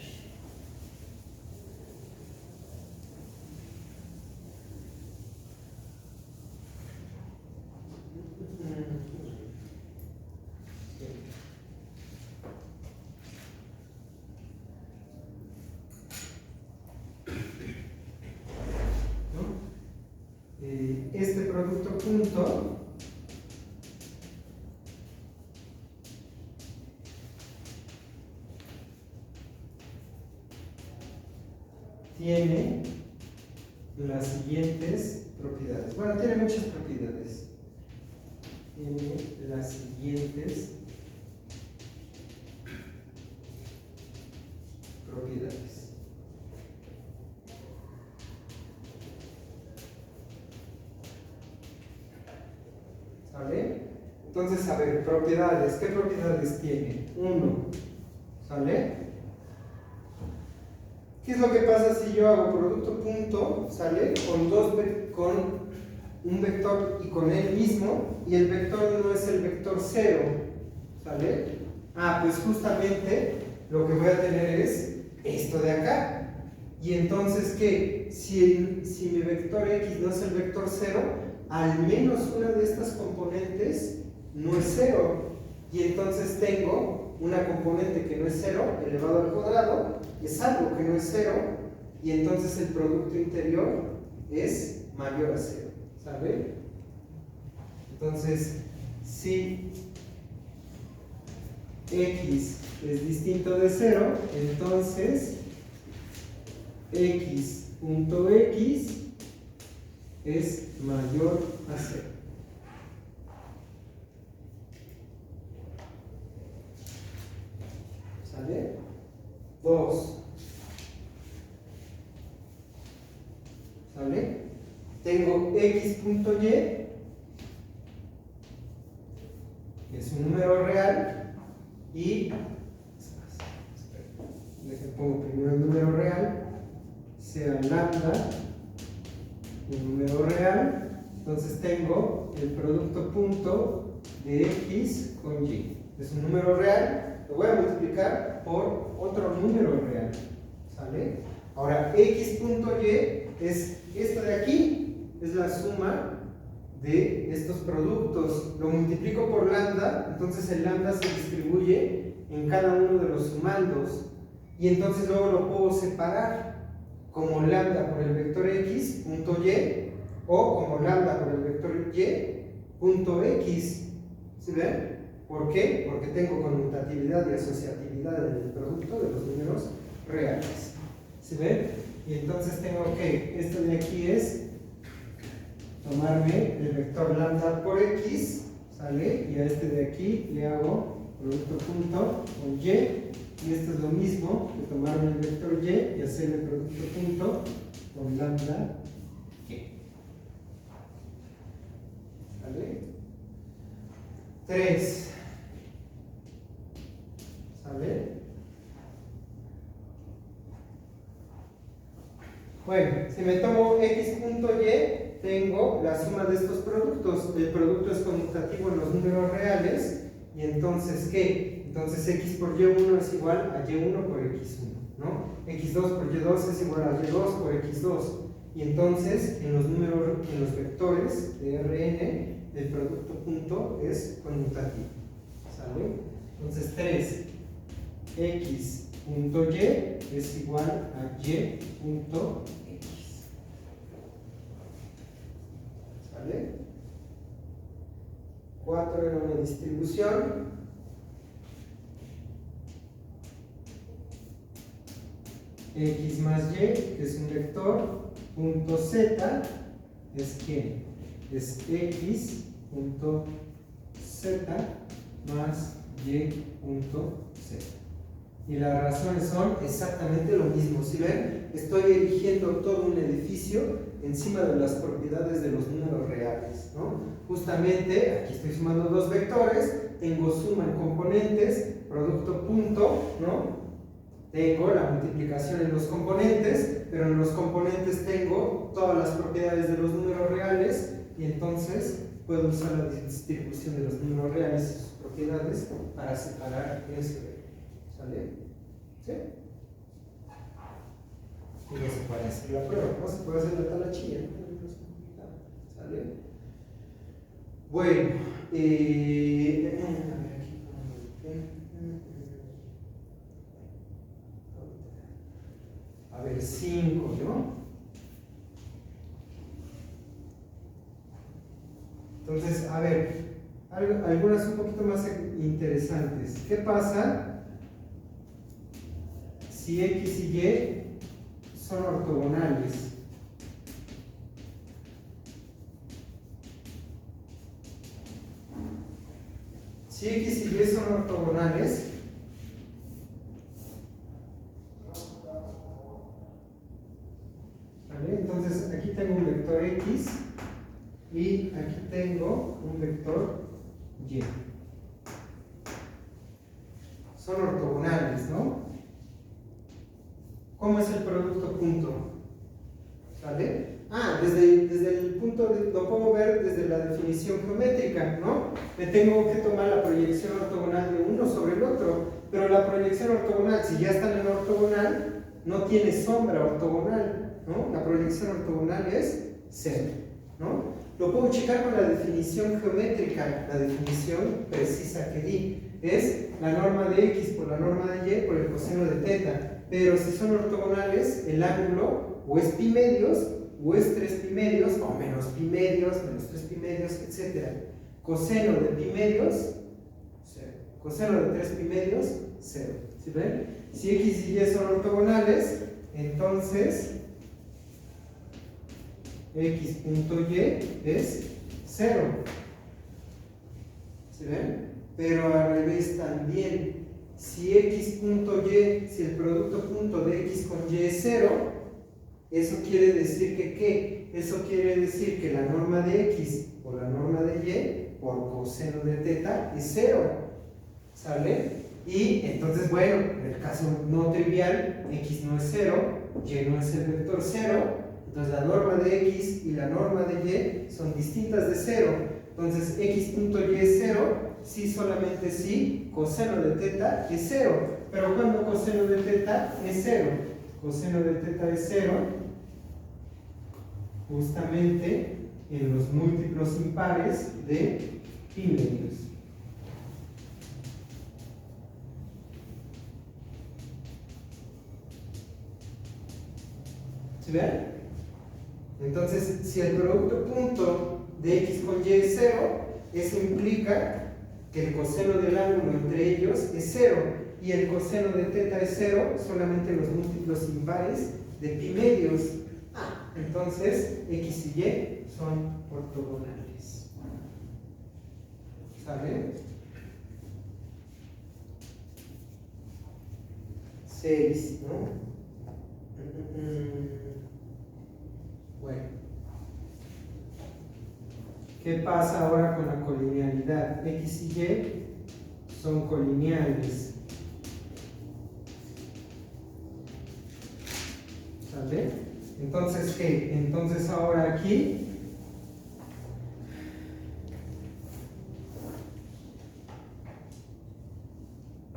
Este producto punto tiene las siguientes propiedades. Bueno, tiene muchas propiedades. Tiene las siguientes propiedades. Entonces, a ver, propiedades. ¿Qué propiedades tiene? 1, ¿sale? ¿Qué es lo que pasa si yo hago producto punto, ¿sale? Con un vector y con él mismo, y el vector no es el vector 0, ¿sale? Pues justamente lo que voy a tener es esto de acá. Y entonces, ¿qué? Si mi vector x no es el vector 0, al menos una de estas componentes no es 0. Y entonces tengo una componente que no es 0 elevado al cuadrado, es algo que no es 0, y entonces el producto interior es mayor a 0, ¿sabe? Entonces, si x es distinto de 0, entonces x.x es mayor a 0. ¿Sale? 2. ¿Sale? Tengo x.y, que es un número real, y pongo primero el número real, sea lambda, un número real. Entonces tengo el producto punto de x con y. Es un número real, lo voy a multiplicar por otro número real, ¿sale? Ahora, x.y es esto de aquí, es la suma de estos productos. Lo multiplico por lambda, entonces el lambda se distribuye en cada uno de los sumandos, y entonces luego lo puedo separar como lambda por el vector x punto y, o como lambda por el vector y punto x. ¿Sí ven? ¿Por qué? Porque tengo conmutatividad y asociatividad en el producto de los números reales. ¿Sí ven? Y entonces tengo que, esto de aquí es tomarme el vector lambda por x, ¿sale? Y a este de aquí le hago producto punto con y, y esto es lo mismo que tomarme el vector y hacer el producto punto con lambda y. ¿Sale? 3. ¿Sale? Bueno, si me tomo x.y, tengo la suma de estos productos. El producto es conmutativo en los números reales, y entonces, ¿qué? Entonces x por y1 es igual a y1 por x1, ¿no? x2 por y2 es igual a y2 por x2. Y entonces, en los vectores de Rn, el producto punto es conmutativo, ¿sale? Entonces 3, x.y es igual a y.x, ¿sale? 4 era una distribución. X más y, que es un vector, punto z, es ¿quién? Es x punto z más y punto z. Y las razones son exactamente lo mismo. ¿Sí ven? Estoy eligiendo todo un edificio encima de las propiedades de los números reales, ¿no? Justamente, aquí estoy sumando dos vectores, tengo suma en componentes, producto punto, ¿no? Tengo la multiplicación en los componentes, pero en los componentes tengo todas las propiedades de los números reales, y entonces puedo usar la distribución de los números reales y sus propiedades para separar eso. ¿Sale? ¿Sí? Y no se puede hacer la prueba, no se puede hacer la talachilla, ¿no? ¿Sale? Bueno, a ver, 5, ¿no? Entonces, a ver, algunas un poquito más interesantes. ¿Qué pasa si x y y son ortogonales? Si x y y son ortogonales, ¿vale? Entonces aquí tengo un vector x y aquí tengo un vector Y. Son ortogonales, ¿no? ¿Cómo es el producto punto? ¿Sale? Desde el punto lo puedo ver desde la definición geométrica, ¿no? Me tengo que tomar la proyección ortogonal de uno sobre el otro, pero la proyección ortogonal, si ya están en ortogonal, no tiene sombra ortogonal, ¿no? La proyección ortogonal es 0, ¿no? Lo puedo checar con la definición geométrica, la definición precisa que di. Es la norma de x por la norma de y por el coseno de teta. Pero si son ortogonales, el ángulo o es pi medios, o es 3 pi medios, o menos pi medios, menos 3 pi medios, etc. Coseno de pi medios, 0. Coseno de 3 pi medios, 0. ¿Sí ven? Si x y y son ortogonales, entonces x punto y es 0. ¿Sí ven? Pero al revés también. Si x punto y, si el producto punto de x con y es 0, eso quiere decir que ¿qué? Eso quiere decir que la norma de x por la norma de y por coseno de teta es 0. ¿Sale? Y entonces, bueno, en el caso no trivial, x no es 0, y no es el vector 0, entonces la norma de x y la norma de y son distintas de 0. Entonces x punto y es 0, si solamente si coseno de teta es 0. Pero cuando coseno de teta es 0, coseno de teta es 0, justamente en los múltiplos impares de pi medios. ¿Sí ven? Entonces, si el producto punto de x con y es 0, eso implica que el coseno del ángulo entre ellos es 0 y el coseno de teta es 0 solamente en los múltiplos impares de pi medios. Entonces x y y son ortogonales. ¿Sale? 6, ¿no? Bueno. ¿Qué pasa ahora con la colinealidad? X y y son colineales. ¿Sale? Entonces, ¿qué? Entonces ahora aquí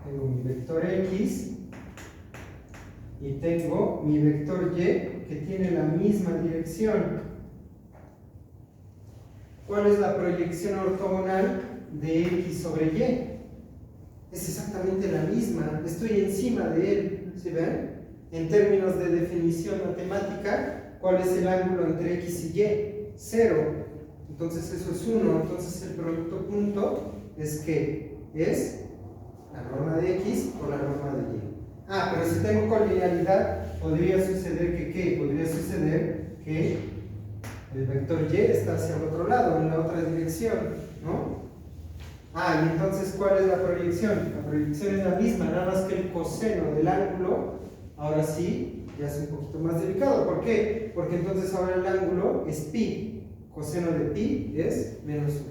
tengo mi vector x y tengo mi vector y que tiene la misma dirección. ¿Cuál es la proyección ortogonal de x sobre y? Es exactamente la misma, estoy encima de él, ¿sí ven? En términos de definición matemática, ¿cuál es el ángulo entre x y y? 0. Entonces eso es 1, entonces el producto punto es que es la norma de x por la norma de y. Pero si tengo colinealidad, podría suceder que ¿qué? Podría suceder que el vector y está hacia el otro lado, en la otra dirección, ¿no? Y entonces, ¿cuál es la proyección? La proyección es la misma, nada más que el coseno del ángulo, ahora sí, ya es un poquito más delicado. ¿Por qué? Porque entonces ahora el ángulo es pi, coseno de pi es menos 1.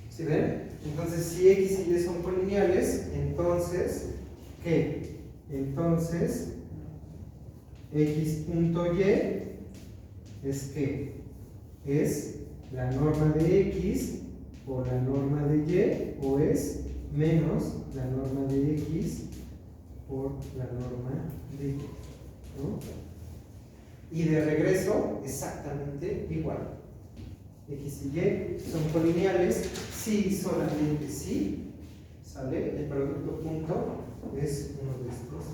¿Sí ven? Entonces, si x y y son colineales, entonces, ¿qué? Entonces, x punto y es que es la norma de x por la norma de y, o es menos la norma de x por la norma de y, ¿no? Y de regreso, exactamente igual. X y y son colineales si solamente si, ¿sale? El producto punto es uno de estos.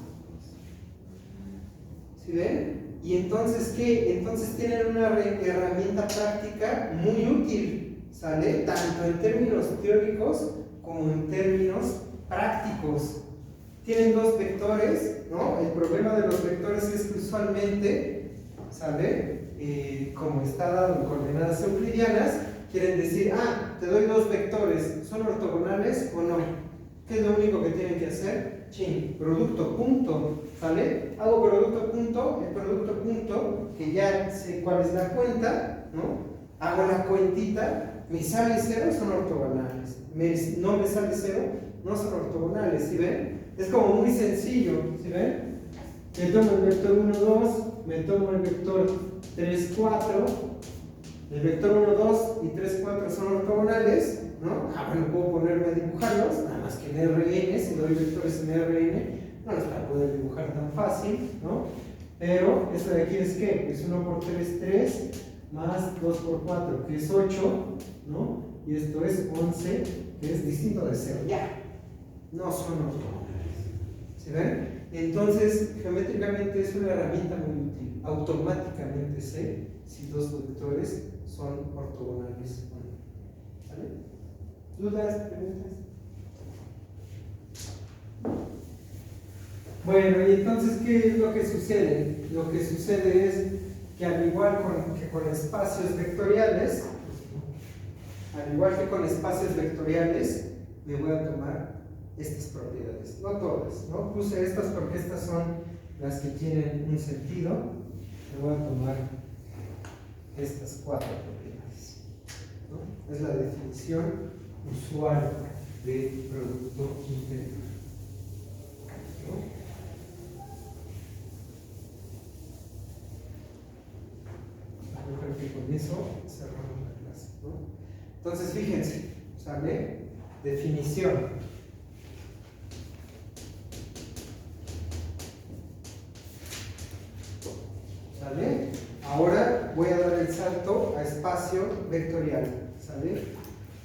¿Sí ven? Y entonces, ¿qué? Entonces tienen una herramienta práctica muy útil, ¿sale? Tanto en términos teóricos como en términos prácticos. Tienen dos vectores, ¿no? El problema de los vectores es que usualmente, ¿sale? Como está dado en coordenadas euclidianas, quieren decir, te doy dos vectores, ¿son ortogonales o no? ¿Qué es lo único que tienen que hacer? Producto punto, ¿sale? Hago producto punto, el producto punto, que ya sé cuál es la cuenta, ¿no? Hago la cuentita me sale 0 son ortogonales. No me sale 0, no son ortogonales, ¿sí ven? Es como muy sencillo, ¿sí ven? Me tomo el vector 1, 2, me tomo el vector 3, 4. El vector 1, 2 y 3, 4 son ortogonales, ¿no? Bueno, puedo ponerme a dibujarlos, nada más que en RN, si doy vectores en RN, no los voy a poder dibujar tan fácil, ¿no? Pero esto de aquí es ¿qué? Es 1 por 3, 3, más 2 por 4, que es 8, ¿no? Y esto es 11, que es distinto de 0, ya. No son ortogonales, ¿sí ven? Entonces, geométricamente es una herramienta muy útil. Automáticamente sé si dos vectores son ortogonales o no. ¿Sale? ¿Dudas? ¿Preguntas? Bueno, y entonces, ¿qué es lo que sucede? Lo que sucede es que al igual que con espacios vectoriales, me voy a tomar estas propiedades, no todas, ¿no? Puse estas porque estas son las que tienen un sentido. Me voy a tomar estas 4 propiedades, ¿no? Es la definición usual de producto interior, ¿no? Yo creo que con eso cerramos la clase, ¿no? Entonces, fíjense, ¿sale? Definición. ¿Sale? Ahora voy a dar el salto a espacio vectorial, ¿sale?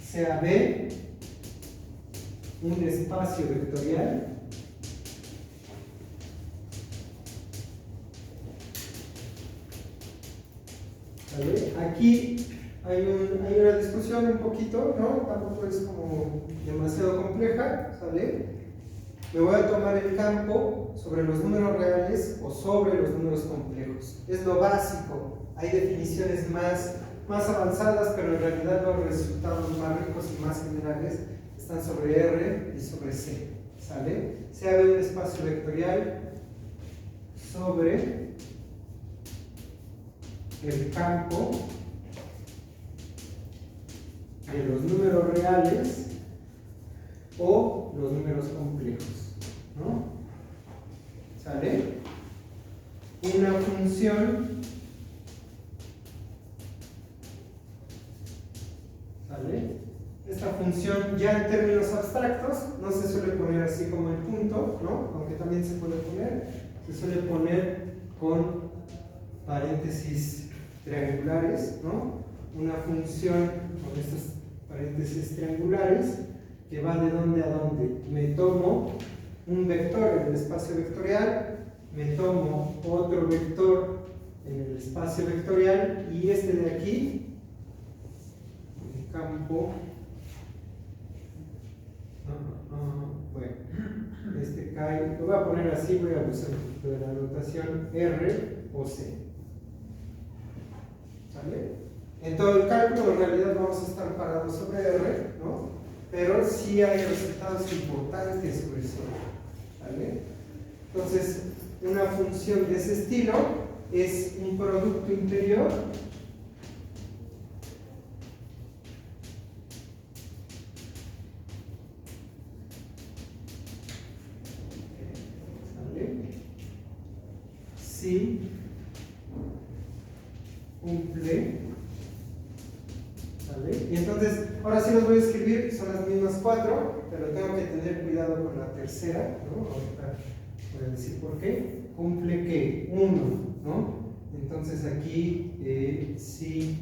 Sea B un espacio vectorial ¿vale? Aquí hay una discusión un poquito, ¿no? Tampoco es como demasiado compleja, ¿sale? Me voy a tomar el campo sobre los números reales o sobre los números complejos. Es lo básico. Hay definiciones más avanzadas, pero en realidad los resultados más ricos y más generales están sobre R y sobre C, ¿sale? Se abre un espacio vectorial sobre el campo de los números reales o los números complejos, ¿no? ¿Sale? Una función, ¿sale? Esta función ya en términos abstractos no se suele poner así como el punto, ¿no? Aunque también se puede poner, se suele poner con paréntesis triangulares, ¿no? Una función con estos paréntesis triangulares que va de dónde a dónde. Me tomo un vector en el espacio vectorial, me tomo otro vector en el espacio vectorial y este de aquí, el campo, bueno, este cae, lo voy a poner así, voy a usar un poquito de la notación R o C. ¿Sale? En todo el cálculo en realidad vamos a estar parados sobre R, ¿no? Pero sí hay resultados importantes sobre eso, ¿vale? Entonces, una función de ese estilo es un producto interior si cumple, ¿sale? Y entonces, ahora sí los voy a escribir, son las mismas 4, pero tengo que tener cuidado con la tercera, ¿no? Ahorita voy a decir por qué. Cumple que 1, ¿no? Entonces aquí si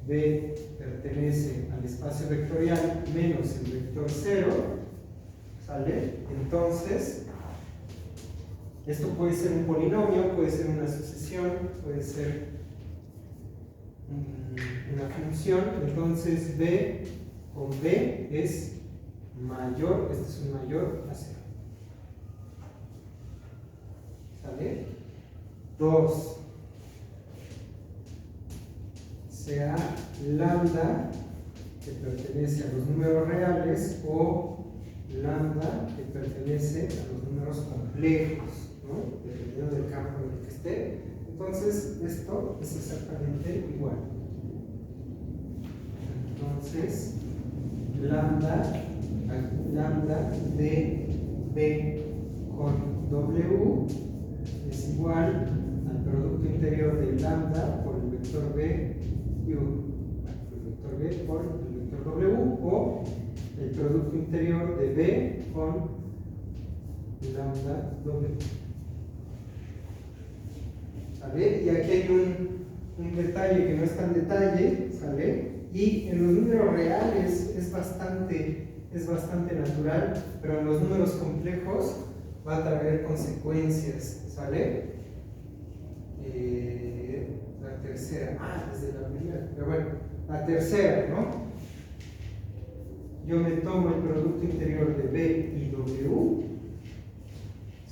B pertenece al espacio vectorial menos el vector 0, ¿sale? Entonces, esto puede ser un polinomio, puede ser una sucesión, puede ser una función. Entonces B con B es mayor, este es un mayor a 0. ¿Sale? 2 sea lambda que pertenece a los números reales o lambda que pertenece a los números complejos, ¿no? Dependiendo del campo en el que esté. Entonces esto es exactamente igual. entonces lambda de B con W es igual al producto interior de lambda por el vector B y el vector B por el vector W, o el producto interior de B con lambda W. ¿Sale? Y aquí hay un detalle que no es tan detalle, ¿sale? Y en los números reales es bastante natural, pero en los números complejos va a traer consecuencias, ¿sale? La tercera, desde la primera, pero bueno, la tercera, ¿no? Yo me tomo el producto interior de B y W,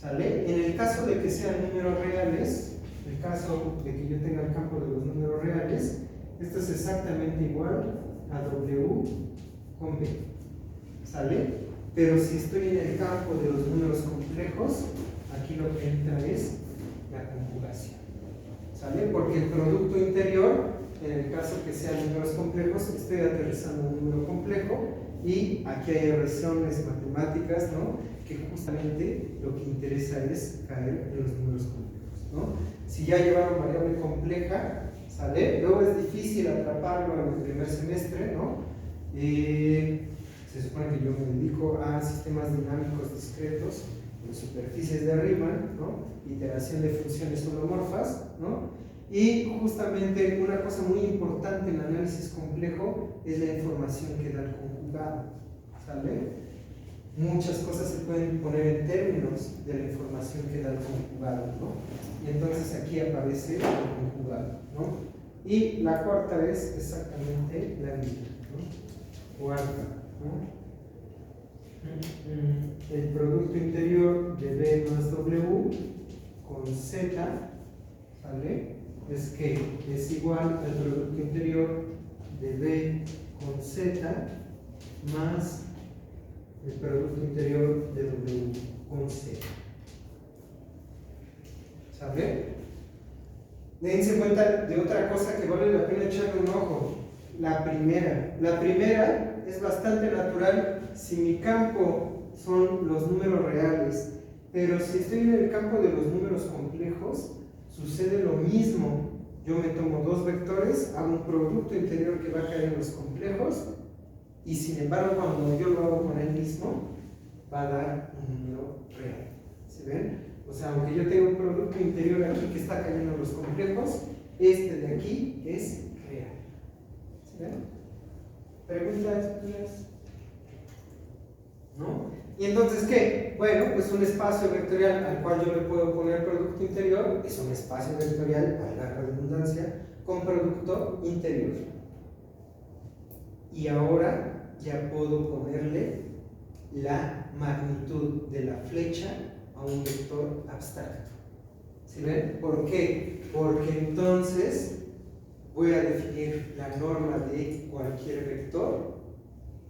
¿sale? En el caso de que sean números reales, en el caso de que yo tenga el campo de los números reales, esto es exactamente igual a W con B, ¿sale? Pero si estoy en el campo de los números complejos, aquí lo que entra es la conjugación, ¿sale? Porque el producto interior, en el caso que sean números complejos, estoy aterrizando un número complejo y aquí hay razones matemáticas, ¿no? Que justamente lo que interesa es caer en los números complejos, ¿no? Si ya llevaron variable compleja, ¿sale? Luego es difícil atraparlo en el primer semestre, ¿no? Se supone que yo me dedico a sistemas dinámicos discretos en superficies de Riemann, ¿no? Iteración de funciones holomorfas, ¿no? Y justamente una cosa muy importante en análisis complejo es la información que da el conjugado, ¿sale? Muchas cosas se pueden poner en términos de la información que da el conjugado, ¿no? Y entonces aquí aparece el conjugado, ¿no? Y la cuarta es exactamente la misma, ¿no? Cuarta, ¿no? El producto interior de B más W con Z, ¿sale? Es que es igual al producto interior de B con Z más el producto interior de W con Z. ¿Sale? Dense cuenta de otra cosa que vale la pena echarle un ojo. La primera es bastante natural si mi campo son los números reales, pero si estoy en el campo de los números complejos, sucede lo mismo. Yo me tomo dos vectores, hago un producto interior que va a caer en los complejos, y sin embargo cuando yo lo hago con él mismo, va a dar un número real. ¿Se ven? O sea, aunque yo tenga un producto interior aquí que está cayendo en los complejos, este de aquí es real. ¿Se ven? ¿Preguntas? ¿Dudas? ¿No? ¿Y entonces qué? Bueno, pues un espacio vectorial al cual yo le puedo poner producto interior es un espacio vectorial, a la redundancia, con producto interior. Y ahora ya puedo ponerle la magnitud de la flecha a un vector abstracto. ¿Sí ven? ¿Por qué? Porque entonces voy a definir la norma de cualquier vector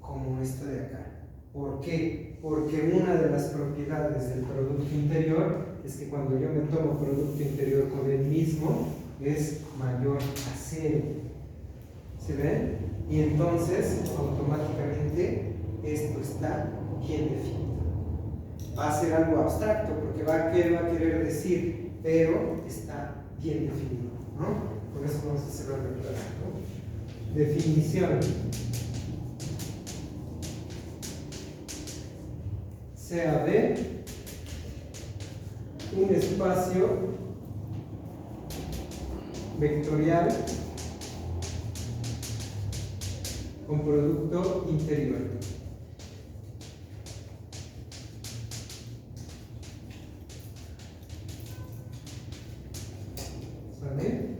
como esto de acá. ¿Por qué? Porque una de las propiedades del producto interior es que cuando yo me tomo producto interior con él mismo es mayor a 0. ¿Se ven? Y entonces automáticamente esto está bien definido. Va a ser algo abstracto porque ¿qué va a querer decir? Pero está bien definido, ¿no? Por eso vamos a cerrar la clase, ¿no? Definición. Sea B un espacio vectorial con producto interior. ¿Sale?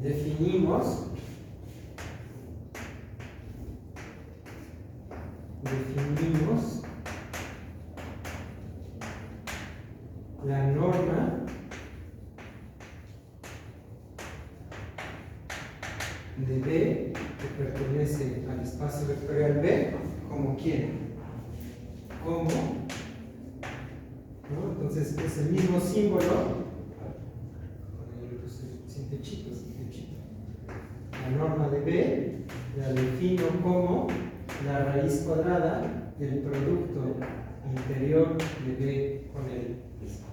Definimos la norma de B que pertenece al espacio vectorial B como ¿quién? Como, ¿no? Entonces es el mismo símbolo sin techitos, norma de B la defino como la raíz cuadrada del producto interior de B con el mismo.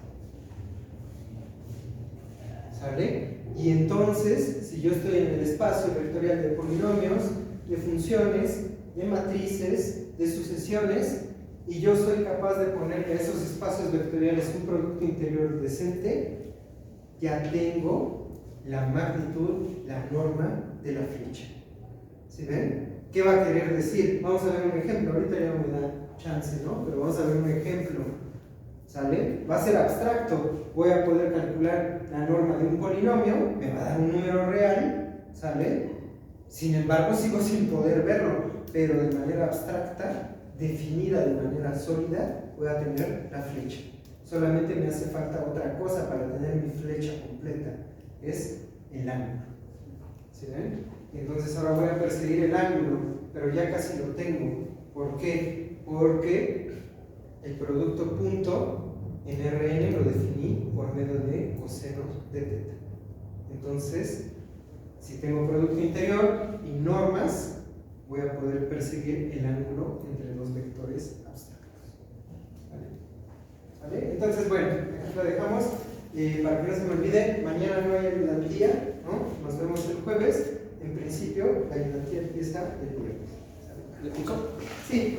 ¿Sale? Y entonces, si yo estoy en el espacio vectorial de polinomios, de funciones, de matrices, de sucesiones, y yo soy capaz de ponerle a esos espacios vectoriales un producto interior decente, ya tengo la magnitud, la norma de la flecha. ¿Sí ven? ¿Qué va a querer decir? Vamos a ver un ejemplo. Ahorita ya no me da chance, ¿no? Pero vamos a ver un ejemplo. ¿Sale? Va a ser abstracto. Voy a poder calcular la norma de un polinomio, me va a dar un número real, ¿sale? Sin embargo, sigo sin poder verlo, pero de manera abstracta, definida de manera sólida, voy a tener la flecha. Solamente me hace falta otra cosa para tener mi flecha completa, es el ángulo. ¿Sí ven? Entonces ahora voy a perseguir el ángulo, pero ya casi lo tengo. ¿Por qué? Porque el producto punto en Rn lo definí por medio de coseno de teta. Entonces, si tengo producto interior y normas, voy a poder perseguir el ángulo entre dos vectores abstractos. ¿Vale? ¿Vale? Entonces, bueno, aquí lo dejamos. Para que no se me olvide, mañana no hay ayudantía, ¿no? Nos vemos el jueves. En principio, la ayudantía empieza el viernes. ¿Le pico? Sí,